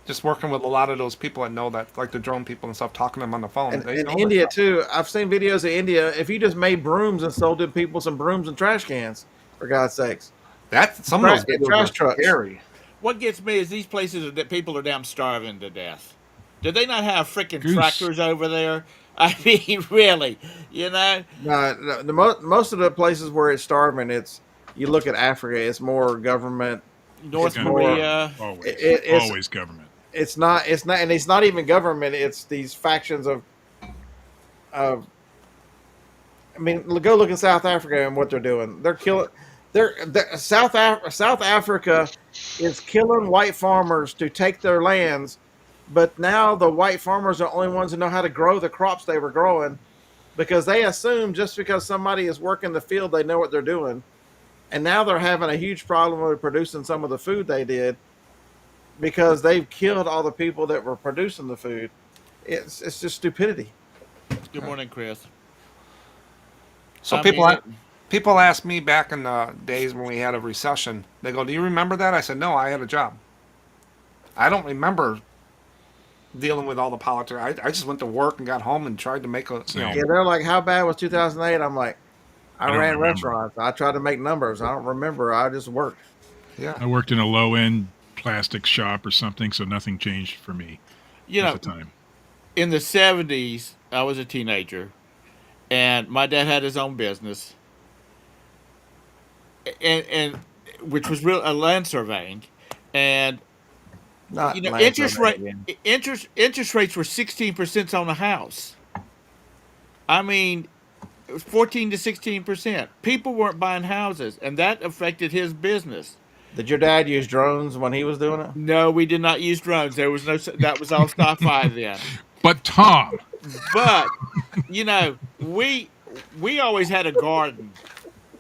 just working with a lot of those people that know that, like the drone people and stuff, talking to them on the phone. And They in know India that stuff. too, I've seen videos of India. If you just made brooms and sold to people some brooms and trash cans, for God's sakes, Some of those Trash- videos trash are trucks. scary. What gets me is these places that people are damn starving to death. Do they not have freaking Goose. tractors over there? I mean, really, you know, No, most of the places where it's starving, it's you look at Africa, it's more government. It's North It's going to be more. government. Korea. It, Always. it- it's Always government. it's not, and it's not even government. It's these factions of. I mean, go look in South Africa and what they're doing. They're killing. South Africa is killing white farmers to take their lands, but now the white farmers are the only ones who know how to grow the crops they were growing because they assume just because somebody is working the field, they know what they're doing. And now they're having a huge problem with producing some of the food they did because they've killed all the people that were producing the food. It's just stupidity. Good morning, Chris. So I mean, people asked me back in the days when we had a recession. They go, "Do you remember that?" I said, "No, I had a job. I don't remember dealing with all the politics. I just went to work and got home and tried to make a Same. Yeah, they're like, how bad was 2008? I'm like, I I don't ran remember. restaurants. I tried to make numbers. I don't remember. I just worked. yeah." I worked in a low end plastic shop or something, so nothing changed for me you at know, the time. in the 70s, I was a teenager, and my dad had his own business, and which was real a land surveying, and Not land interest surveying rate again. interest rates were 16% on the house. I mean, it was 14 to 16%. People weren't buying houses, and that affected his business. Did your dad use drones when he was doing it? No, we did not use drones. There was no that was all sci-fi then. But Tom, But we always had a garden.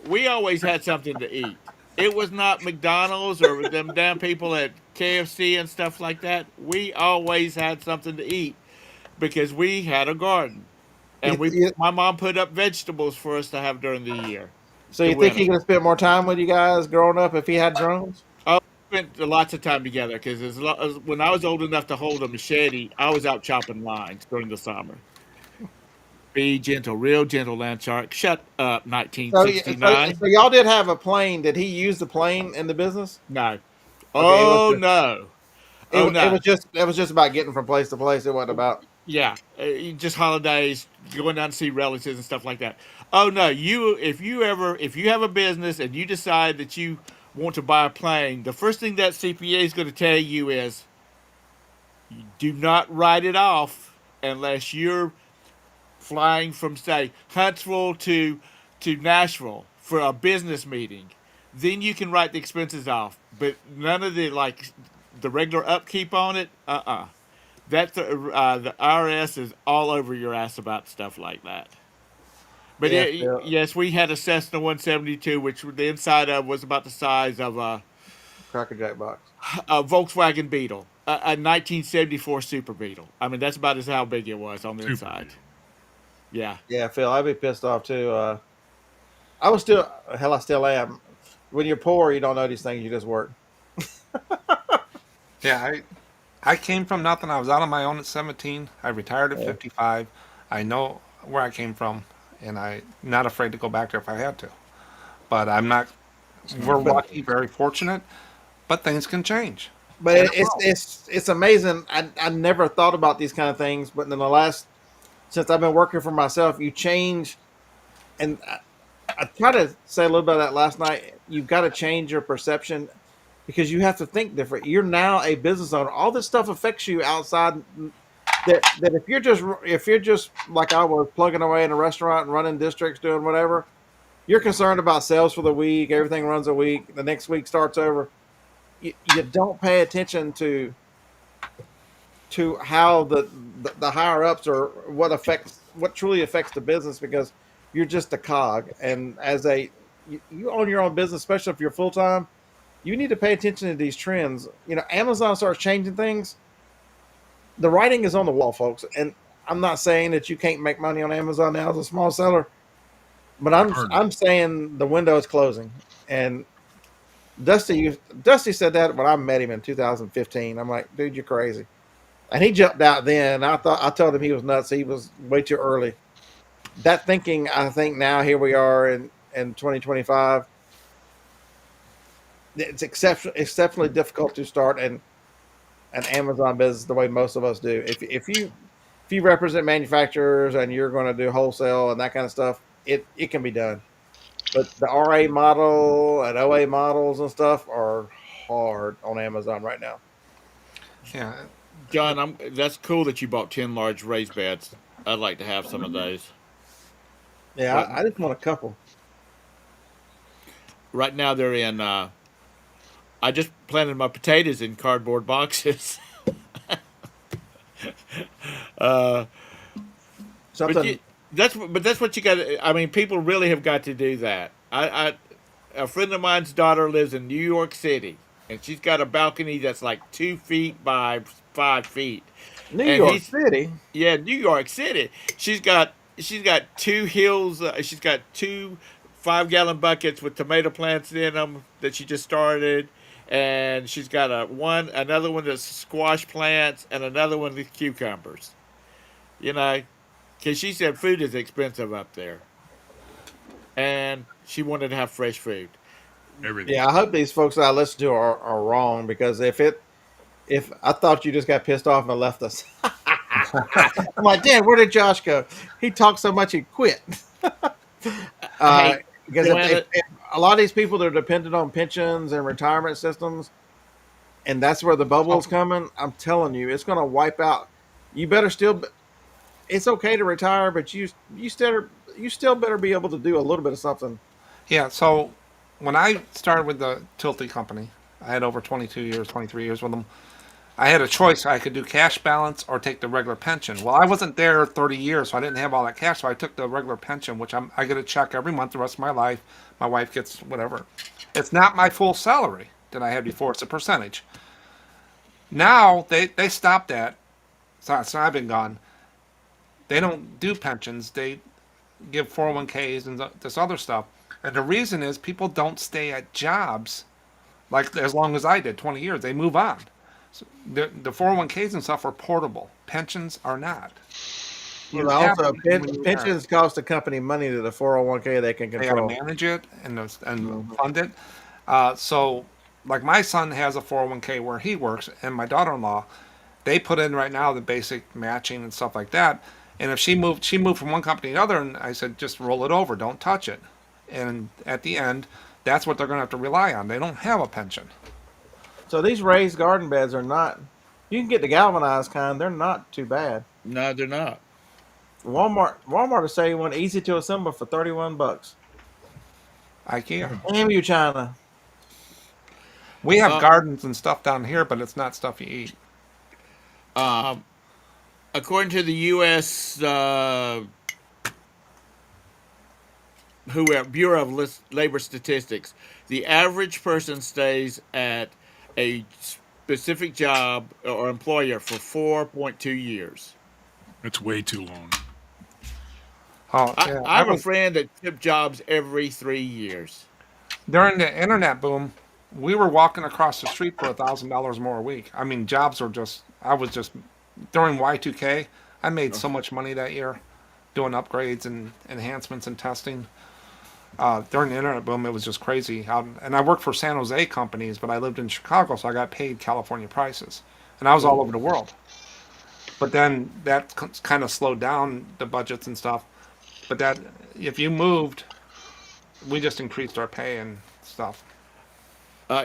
We always had something to eat. It was not McDonald's or them damn people at KFC and stuff like that. We always had something to eat because we had a garden, and we You, my mom put up vegetables for us to have during the year, so the you think he winter. could have spent more time with you guys growing up if he had drones? Oh, we spent lots of time together because when I was old enough to hold a machete, I was out chopping lines during the summer. Be gentle, real gentle, land shark. Shut up, So 1969. y'all did have a plane. Did he use the plane in the business? No. Okay, Oh no. Oh no. it was just about getting from place to place. It wasn't about. Yeah, just holidays, going down to see relatives and stuff like that. Oh no, if you have a business and you decide that you want to buy a plane, the first thing that CPA is going to tell you is do not write it off unless you're flying from say Huntsville to Nashville for a business meeting. Then you can write the expenses off, but none of the the regular upkeep on it. That's the IRS is all over your ass about stuff like that. But Yeah, Phil. yes, we had a Cessna 172, which the inside of was about the size of Cracker Jack box. a Volkswagen Beetle, a 1974 Super Beetle. I mean, that's about as how big it was on the super inside. deal. Yeah. Yeah, Phil, I'd be pissed off too. I was still, hell, I still am. When you're poor, you don't know these things. You just work. Yeah, I came from nothing. I was out on my own at 17. I retired at Yeah. 55. I know where I came from, and I'm not afraid to go back there if I had to. But I'm not. It's not We're But lucky, very fortunate, but things can change, but and it, it it's will. it's amazing. I never thought about these kind of things, but in the last since I've been working for myself, you change. And I tried to say a little bit of that last night. You've got to change your perception because you have to think different. You're now a business owner. All this stuff affects you outside. That if you're just like I was plugging away in a restaurant and running districts doing whatever, you're concerned about sales for the week. Everything runs a week. The next week starts over. You don't pay attention to how the higher ups or what truly affects the business because you're just a cog. And as you own your own business, especially if you're full time, you need to pay attention to these trends. Amazon starts changing things. The writing is on the wall, folks. And I'm not saying that you can't make money on Amazon now as a small seller, but Harder. I'm saying the window is closing. And Dusty said that when I met him in 2015. I'm like, dude, you're crazy. And he jumped out then. I told him he was nuts. He was way too early. That thinking, I think now here we are in 2025. It's exceptionally difficult to start an Amazon business the way most of us do. If you represent manufacturers and you're going to do wholesale and that kind of stuff, it can be done. But the RA model and OA models and stuff are hard on Amazon right now. Yeah. John, that's cool that you bought 10 large raised beds. I'd like to have some of those. Yeah, Right, I just want a couple. right now they're in. I just planted my potatoes in cardboard boxes. uh, but Something. that's what you got. I mean, people really have got to do that. A friend of mine's daughter lives in New York City, and she's got a balcony that's like 2 feet by 5 feet, New and York he's City. yeah, New York City. She's got two hills. She's got two 5 gallon buckets with tomato plants in them that she just started, and she's got another one that's squash plants, and another one with cucumbers. You know, because she said food is expensive up there, and she wanted to have fresh food. Everything. Yeah, I hope these folks that I listen to are wrong because if I thought you just got pissed off and left us. I'm like, Dad, where did Josh go? He talked so much he quit. Hey, Because Joanna, if a lot of these people that are dependent on pensions and retirement systems, and that's where the bubble is coming, I'm telling you, it's going to wipe out. You better still. It's okay to retire, but you still better be able to do a little bit of something. Yeah. So when I started with the Tilty company, I had over 22 years, 23 years with them. I had a choice. I could do cash balance or take the regular pension. Well, I wasn't there 30 years, so I didn't have all that cash. So I took the regular pension, which I get a check every month the rest of my life. My wife gets whatever. It's not my full salary that I had before. It's a percentage. Now they stopped that. So I've been gone. They don't do pensions. They give 401ks and this other stuff. And the reason is people don't stay at jobs like as long as I did, 20 years. They move on. So the 401ks and stuff are portable. Pensions are not. You Well, have also, them when you retire. pensions cost the company money that the 401k they can They got to control. manage it and Mhm. fund it. So, like my son has a 401k where he works, and my daughter-in-law, they put in right now the basic matching and stuff like that. And if she moved from one company to another, and I said just roll it over, don't touch it. And at the end, that's what they're going to have to rely on. They don't have a pension. So these raised garden beds are not. You can get the galvanized kind; they're not too bad. no, they're not. Walmart is selling one easy to assemble for $31. IKEA. Damn you, China! We have Uh, gardens and stuff down here, but it's not stuff you eat. um, According to the U.S. Bureau of Labor Statistics, the average person stays at a specific job or employer for 4.2 years. That's way too long. Oh I, yeah, I have a friend that took jobs every 3 years. during the internet boom, we were walking across the street for $1,000 more a week. I mean, jobs were just. I was just during Y2K. I made so much money that year doing upgrades and enhancements and testing. During the internet boom, it was just crazy. And I worked for San Jose companies, but I lived in Chicago, so I got paid California prices, and I was all over the world. But then that kind of slowed down the budgets and stuff. But that if you moved, we just increased our pay and stuff.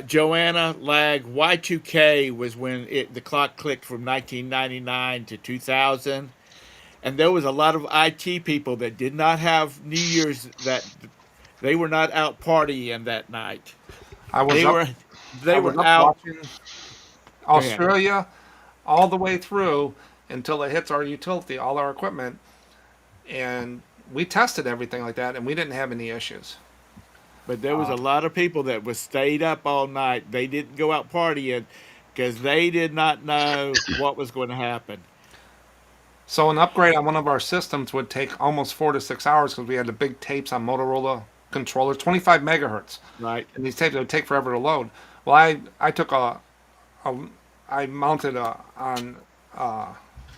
Joanna Lag, Y2K was when the clock clicked from 1999 to 2000. And there was a lot of IT people that did not have New Year's, that they were not out partying that night. I was They up. were I they was were up out. watching Go ahead. Australia all the way through until it hits our utility, all our equipment, and we tested everything like that, and we didn't have any issues. But there was a lot of people that was stayed up all night. They didn't go out partying because they did not know what was going to happen. So an upgrade on one of our systems would take almost 4 to 6 hours because we had the big tapes on Motorola controllers, 25 megahertz, Right. and these tapes would take forever to load. Well, I took a I mounted on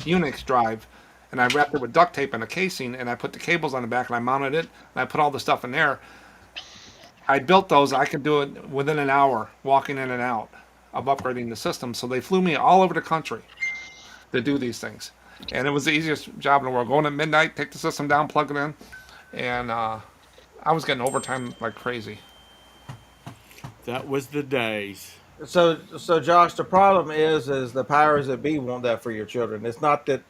Unix drive, and I wrapped it with duct tape and a casing, and I put the cables on the back, and I mounted it, and I put all the stuff in there. I built those. I could do it within an hour, walking in and out of upgrading the system. So they flew me all over the country to do these things. And it was the easiest job in the world. Going at midnight, take the system down, plug it in, and I was getting overtime like crazy. That was the days. So Josh, the problem is the powers that be want that for your children. It's not that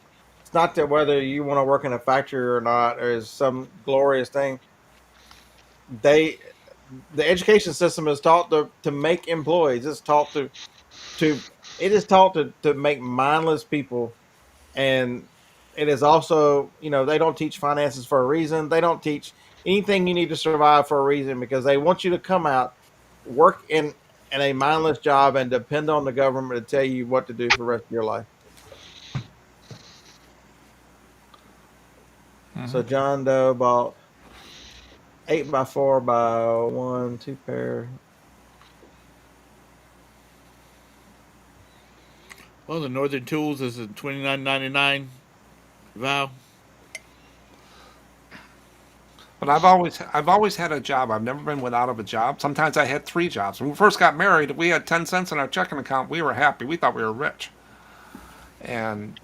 whether you want to work in a factory or not, or is some glorious thing. They the education system is taught to make employees. It's taught to it is taught to make mindless people, and it is also, they don't teach finances for a reason. They don't teach anything you need to survive for a reason, because they want you to come out, work in a mindless job, and depend on the government to tell you what to do for the rest of your life. So John Doe bought 8x4x1, 2 pair. Well, the Northern Tools is a $29.99 Val. But I've always had a job. I've never been without of a job. Sometimes I had 3 jobs. When we first got married, we had 10 cents in our checking account. We were happy. We thought we were rich. And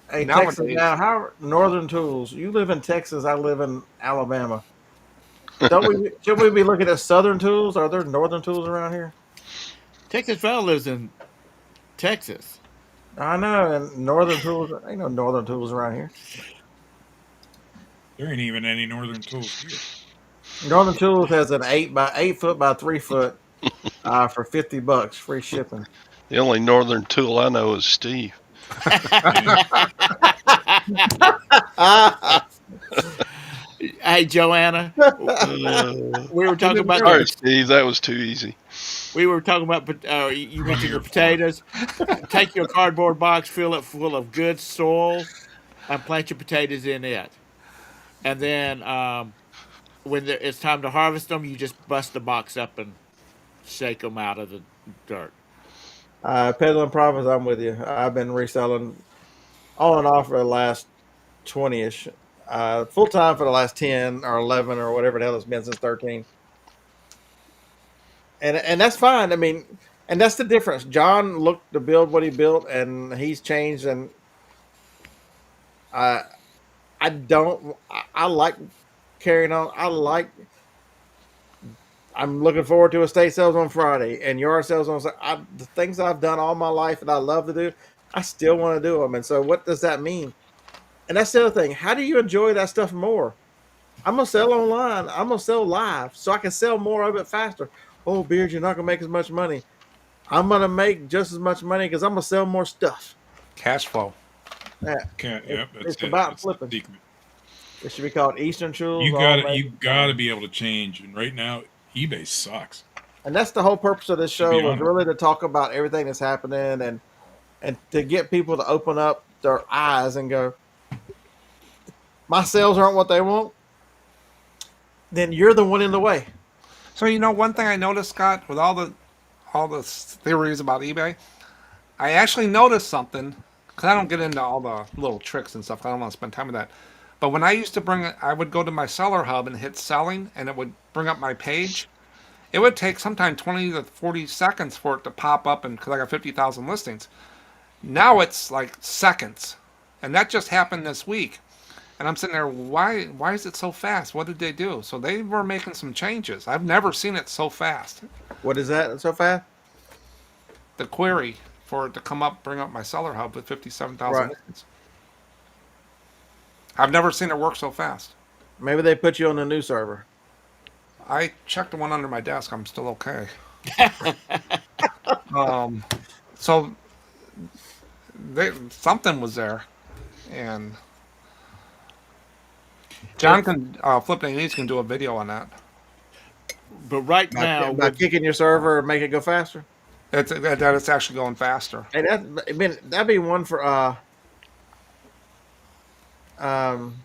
Hey, Texas, nowadays, now how Northern Tools? You live in Texas. I live in Alabama. Don't we? Should we be looking at Southern Tools? Are there Northern Tools around here? Texas Val lives in Texas. I know, and Northern Tools. Ain't no Northern Tools around here. There ain't even any Northern Tools here. Northern Tools has an 8x8 foot by 3 foot for $50, free shipping. The only northern tool I know is Steve. Hey, Joanna, Uh, we were talking about sorry, Steve, that was too easy. we were talking about you mentioned the potatoes. Take your cardboard box, fill it full of good soil, and plant your potatoes in it. And then when it's time to harvest them, you just bust the box up and shake them out of the dirt. Peddling profits, I'm with you. I've been reselling on and off for the last 20ish, full time for the last 10 or 11 or whatever the hell it's been since 13. And that's fine. I mean, and that's the difference. John looked to build what he built, and he's changed. And I I don't. I like carrying on. I'm looking forward to estate sales on Friday and yard sales on the things I've done all my life and I love to do. I still want to do them. And so, what does that mean? And that's the other thing. How do you enjoy that stuff more? I'm gonna sell online. I'm gonna sell live, so I can sell more of it faster. Oh, Beard, you're not gonna make as much money. I'm gonna make just as much money because I'm gonna sell more stuff. cash flow. Yeah, Yep, that's it's it. about That's the flipping. secret. It should be called Eastern Tools. You gotta be able to change. And right now, eBay sucks. And that's the whole purpose of this To show, be was honest, really to talk about everything that's happening, and to get people to open up their eyes and go, my sales aren't what they want, then you're the one in the way. So one thing I noticed, Scott, with all the theories about eBay, I actually noticed something because I don't get into all the little tricks and stuff. I don't want to spend time with that. But when I used to bring it, I would go to my seller hub and hit selling, and it would bring up my page. It would take sometimes 20 to 40 seconds for it to pop up, and because I got 50,000 listings. Now it's like seconds, and that just happened this week. And I'm sitting there, why is it so fast? What did they do? So they were making some changes. I've never seen it so fast. What is that so fast? The query for it to come up, bring up my seller hub with 57,000 Right. listings. I've never seen it work so fast. Maybe they put you on the new server. I checked the one under my desk. I'm still okay. So something was there, and John can Flipping Needs can do a video on that. But right By, now, by kicking your server and make it go faster. That it's actually going faster. Hey, that'd be one for um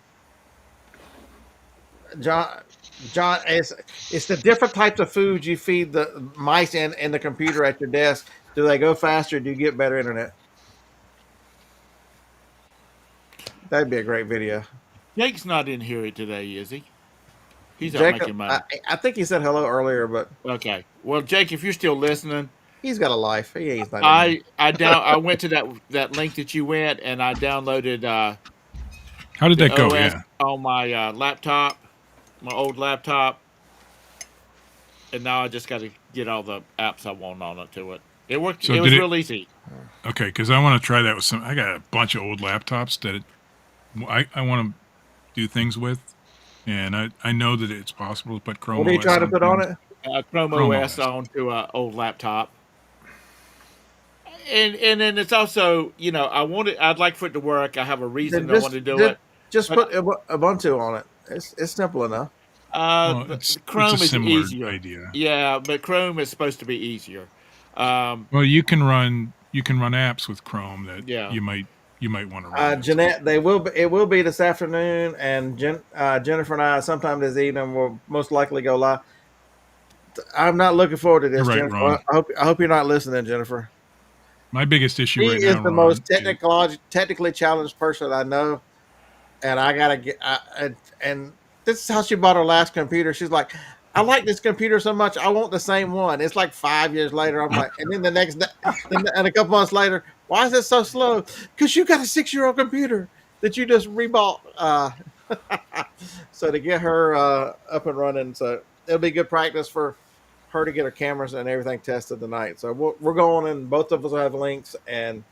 John, it's the different types of foods you feed the mice in the computer at your desk. Do they go faster? Do you get better internet? That'd be a great video. Jake's not in here today, is he? He's out Jacob, making money. I think he said hello earlier, but Okay. Well, Jake, if you're still listening, He's got a life. He's not in here. I went to that link that you went, and I downloaded How did the that go? OS Yeah. on my laptop, my old laptop, and now I just got to get all the apps I want on it to it. It worked. So It was real easy. Okay, because I want to try that with some. I got a bunch of old laptops that I want to do things with, and I know that it's possible to put Chrome What are you OS trying to put on things. it? Chrome Chrome OS OS. onto an old laptop. And then it's also, I'd like for it to work. I have a reason Then I want to do it. just But put Ubuntu on it. It's simple enough. Well, the it's a Chrome is similar easier. idea. Yeah, but Chrome is supposed to be easier. Well, you can run apps with Chrome that Yeah. you might want to run. Jeanette, it will be this afternoon, and Jennifer and I sometime this evening will most likely go live. I'm not looking forward to this, You're right, Jennifer. Ron. I hope you're not listening, Jennifer. My biggest issue She right is now, the Ron, most technically challenged person I know, and I gotta get. And this is how she bought her last computer. She's like, "I like this computer so much, I want the same one." It's like 5 years later. I'm like, and then the next day, and a couple months later, why is it so slow? Because you got a 6-year-old computer that you just rebought. So to get her up and running, so it'll be good practice for her to get her cameras and everything tested tonight. So we're going, and both of us will have links, and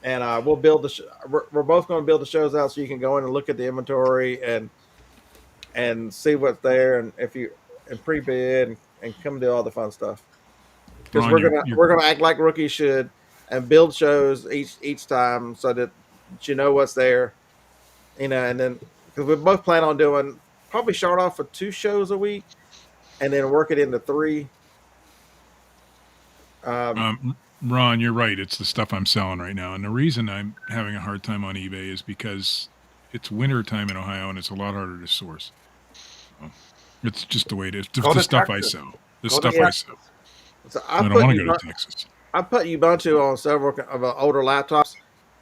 we'll build we're both going to build the shows out so you can go in and look at the inventory and see what's there, and if you and pre-bid and come do all the fun stuff, because Ron, we're gonna act like rookies should and build shows each time so that you know what's there, and then because we both plan on doing probably start off with 2 shows a week and then work it into 3. Ron, you're right. It's the stuff I'm selling right now, and the reason I'm having a hard time on eBay is because it's winter time in Ohio, and it's a lot harder to source. So it's just the way it is. The stuff I sell. The stuff I sell. So I don't want to go to Texas. I put Ubuntu on several of older laptops,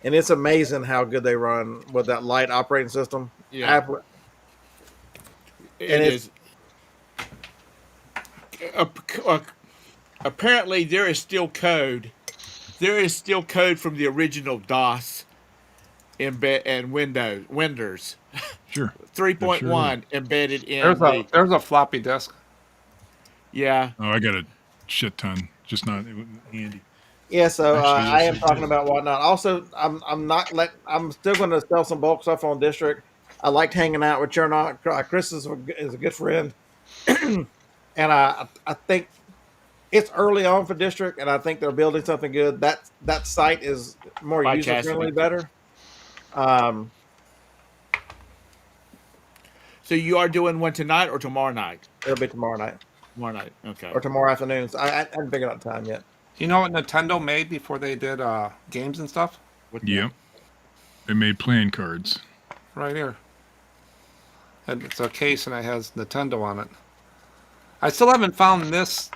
and it's amazing how good they run with that light operating system. Yeah. It is. Apparently, there is still code. There is still code from the original DOS and Windows. Sure. 3.1 embedded in There's a floppy disk. Yeah. Oh, I got a shit ton. Just not handy. Yeah, so Actually, I yes, am I talking did. about whatnot. Also, I'm still going to sell some bulk stuff on District. I liked hanging out with Chernock. Chris is a good friend, and I think it's early on for District, and I think they're building something good. That site is more By user friendly, Cassidy. better. So you are doing one tonight or tomorrow night? It'll be tomorrow night Tomorrow night. Okay. or tomorrow afternoon. So I haven't figured out the time yet. You know what Nintendo made before they did games and stuff? Yep. They made playing cards. Right here. And it's a case and it has Nintendo on it. I still haven't found this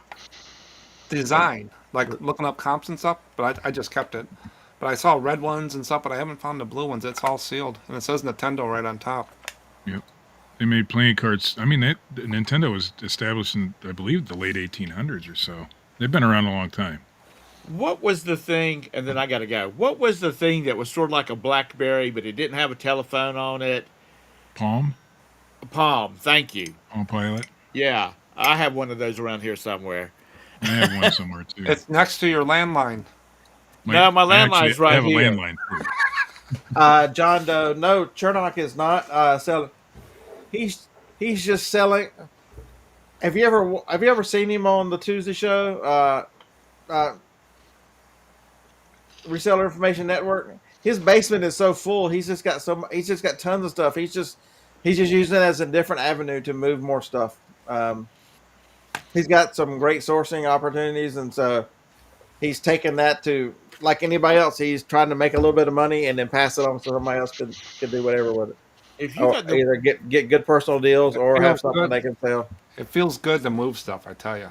design, like looking up comps and stuff, but I just kept it. But I saw red ones and stuff, but I haven't found the blue ones. It's all sealed, and it says Nintendo right on top. Yep. They made playing cards. I mean, Nintendo was established in, I believe, the late 1800s or so. They've been around a long time. What was the thing? And then I got to go. What was the thing that was sort of like a BlackBerry, but it didn't have a telephone on it? Palm Palm. Thank you. Pilot. Yeah, I have one of those around here somewhere. I have one somewhere too. It's next to your landline. No, my landline's right I have here. a landline too. John Doe, no, Chernock is not selling. He's just selling. Have you ever seen him on the Tuesday show? Reseller Information Network. His basement is so full. He's just got tons of stuff. He's just using it as a different avenue to move more stuff. He's got some great sourcing opportunities, and so he's taken that to, like anybody else, he's trying to make a little bit of money and then pass it on so somebody else can do whatever with it. If you Or got the, either get good personal deals or It have feels something good. they can sell. It feels good to move stuff, I tell you.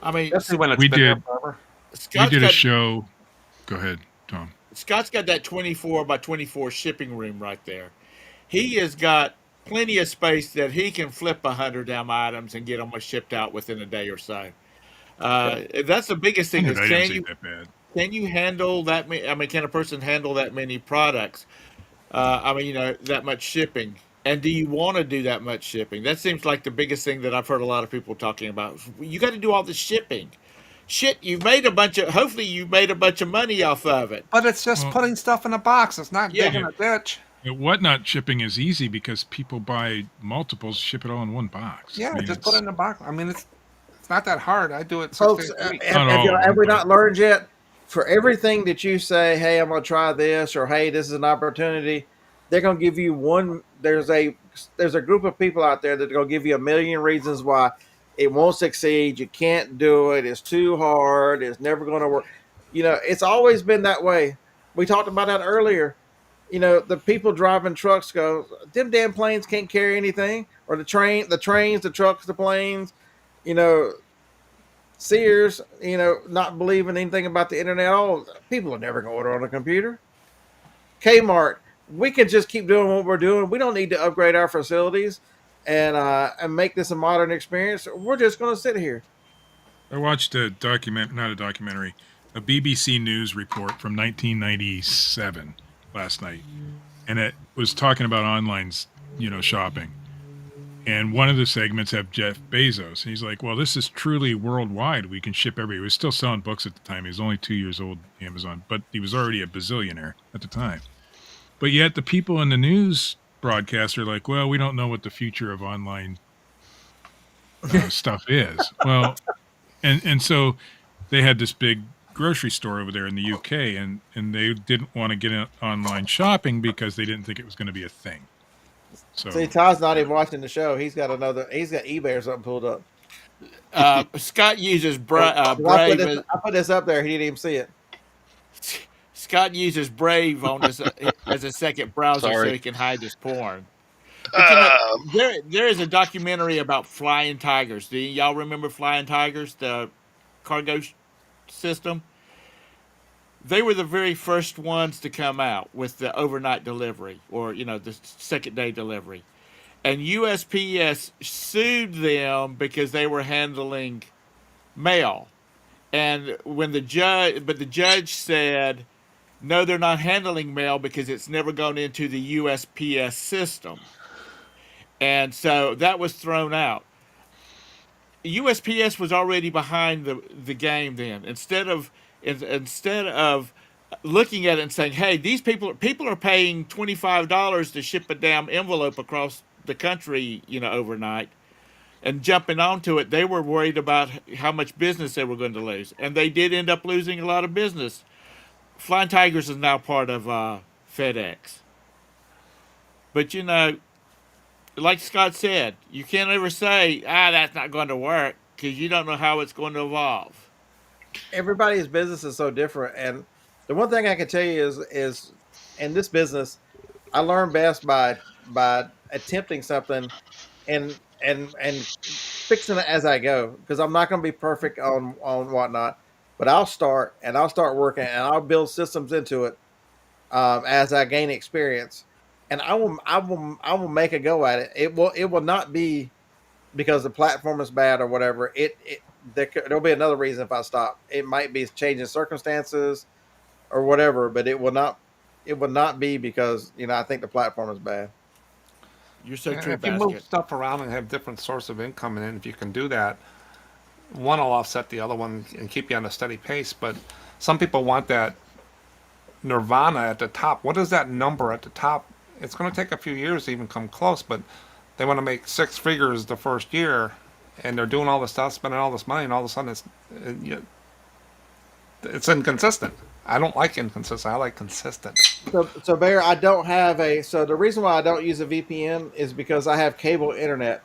I mean, Especially when it's We been there did. forever. We Scott's did a got, show. Go ahead, Tom. Scott's got that 24 by 24 shipping room right there. He has got plenty of space that he can flip 100 damn items and get them shipped out within a day or so. That's the biggest thing 100 is items ain't that bad. can you handle that many? I mean, can a person handle that many products? I mean, that much shipping. And do you want to do that much shipping? That seems like the biggest thing that I've heard a lot of people talking about. You got to do all the shipping. Shit, you've made a bunch of. Hopefully, you made a bunch of money off of it. But it's just Well, putting stuff in a box. It's not Yeah. digging a ditch. Whatnot shipping is easy because people buy multiples, ship it all in one box. Yeah, I mean, just put it in a box. I mean, it's not that hard. I do it 6 Folks, days a week. Not all of have them, we but- not learned yet? For everything that you say, hey, I'm going to try this, or hey, this is an opportunity, they're going to give you one. There's a group of people out there that are going to give you a million reasons why it won't succeed. You can't do it. It's too hard. It's never going to work. It's always been that way. We talked about that earlier. The people driving trucks go, them damn planes can't carry anything, or the trains, the trucks, the planes. Sears, not believing anything about the internet. Oh, people are never going to order on a computer. Kmart, we can just keep doing what we're doing. We don't need to upgrade our facilities and make this a modern experience. We're just going to sit here. I watched a a BBC News report from 1997 last night, and it was talking about online, shopping. And one of the segments had Jeff Bezos, and he's like, "Well, this is truly worldwide. We can ship everywhere." He was still selling books at the time. He was only 2 years old, Amazon, but he was already a bazillionaire at the time. But yet, the people in the news broadcast are like, "Well, we don't know what the future of online stuff is." Well, and so they had this big grocery store over there in the UK, and they didn't want to get in online shopping because they didn't think it was going to be a thing. So See, Todd's not even watching the show. He's got eBay or something pulled up. Scott uses I Brave. I put this up there. He didn't even see it. Scott uses Brave on this as a second browser so Sorry. he can hide his porn. But there is a documentary about flying tigers. Do y'all remember Flying Tigers, the cargo system? They were the very first ones to come out with the overnight delivery, or the second day delivery. And USPS sued them because they were handling mail. And the judge said, no, they're not handling mail because it's never gone into the USPS system. And so that was thrown out. USPS was already behind the game then. Instead of looking at it and saying, hey, these people are paying $25 to ship a damn envelope across the country, overnight, and jumping onto it, they were worried about how much business they were going to lose. And they did end up losing a lot of business. Flying Tigers is now part of FedEx. But like Scott said, you can't ever say, that's not going to work, because you don't know how it's going to evolve. Everybody's business is so different, and the one thing I can tell you is in this business, I learn best by attempting something and fixing it as I go, because I'm not going to be perfect on whatnot, but I'll start working and I'll build systems into it as I gain experience, and I will make a go at it. It will not be because the platform is bad or whatever. There'll be another reason if I stop. It might be changing circumstances or whatever, but it will not be because I think the platform is bad. You're so And true, if you move Basket. stuff around and have different source of income, and then if you can do that, one will offset the other one and keep you on a steady pace. But some people want that nirvana at the top. What is that number at the top? It's going to take a few years to even come close, but they want to make 6 figures the first year, and they're doing all this stuff, spending all this money, and all of a sudden it's inconsistent. I don't like inconsistent. I like consistent. So Bear, I don't have so the reason why I don't use a VPN is because I have cable internet,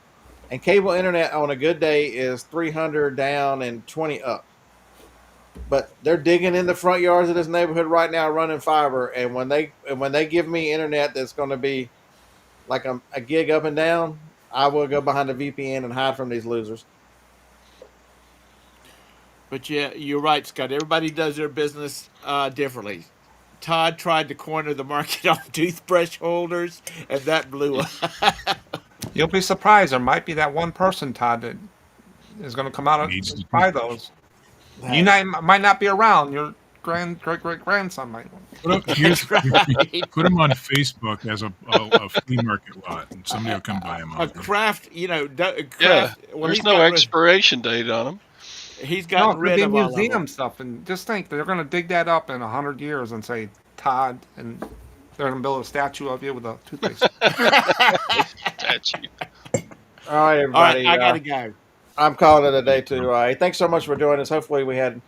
and cable internet on a good day is 300 down and 20 up. But they're digging in the front yards of this neighborhood right now, running fiber. And when they give me internet that's going to be like a gig up and down, I will go behind the VPN and hide from these losers. But yeah, you're right, Scott. Everybody does their business differently. Todd tried to corner the market on toothbrush holders, and that blew up. You'll be surprised. There might be that one person, Todd, that is going to come out Needs and to- buy those. You might not be around. Your great great grandson might. Here's, Right. put them on Facebook as a flea market lot, and somebody will come buy them. A craft, Yeah, craft. Well, there's he's no got rid, expiration date on them. he's No, gotten it's gonna rid be of all of museum them. stuff, and just think they're gonna dig that up in 100 years and say Todd, and they're gonna build a statue of you with a toothpaste. Statue. All right, All right, everybody. I gotta go. I'm calling it a day too. Thanks so much for joining us. Hopefully, we had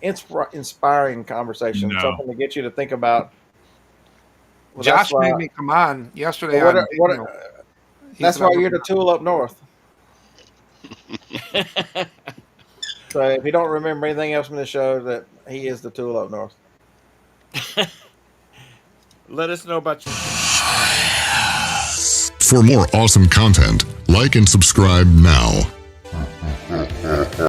inspiring conversation, No. something to get you to think about. Well, Josh made me come on yesterday. What, on what, video. He that's said why I you're the was- tool up north. So if you don't remember anything else from the show, that he is the tool up north. Let us know about your. For more awesome content, like and subscribe now.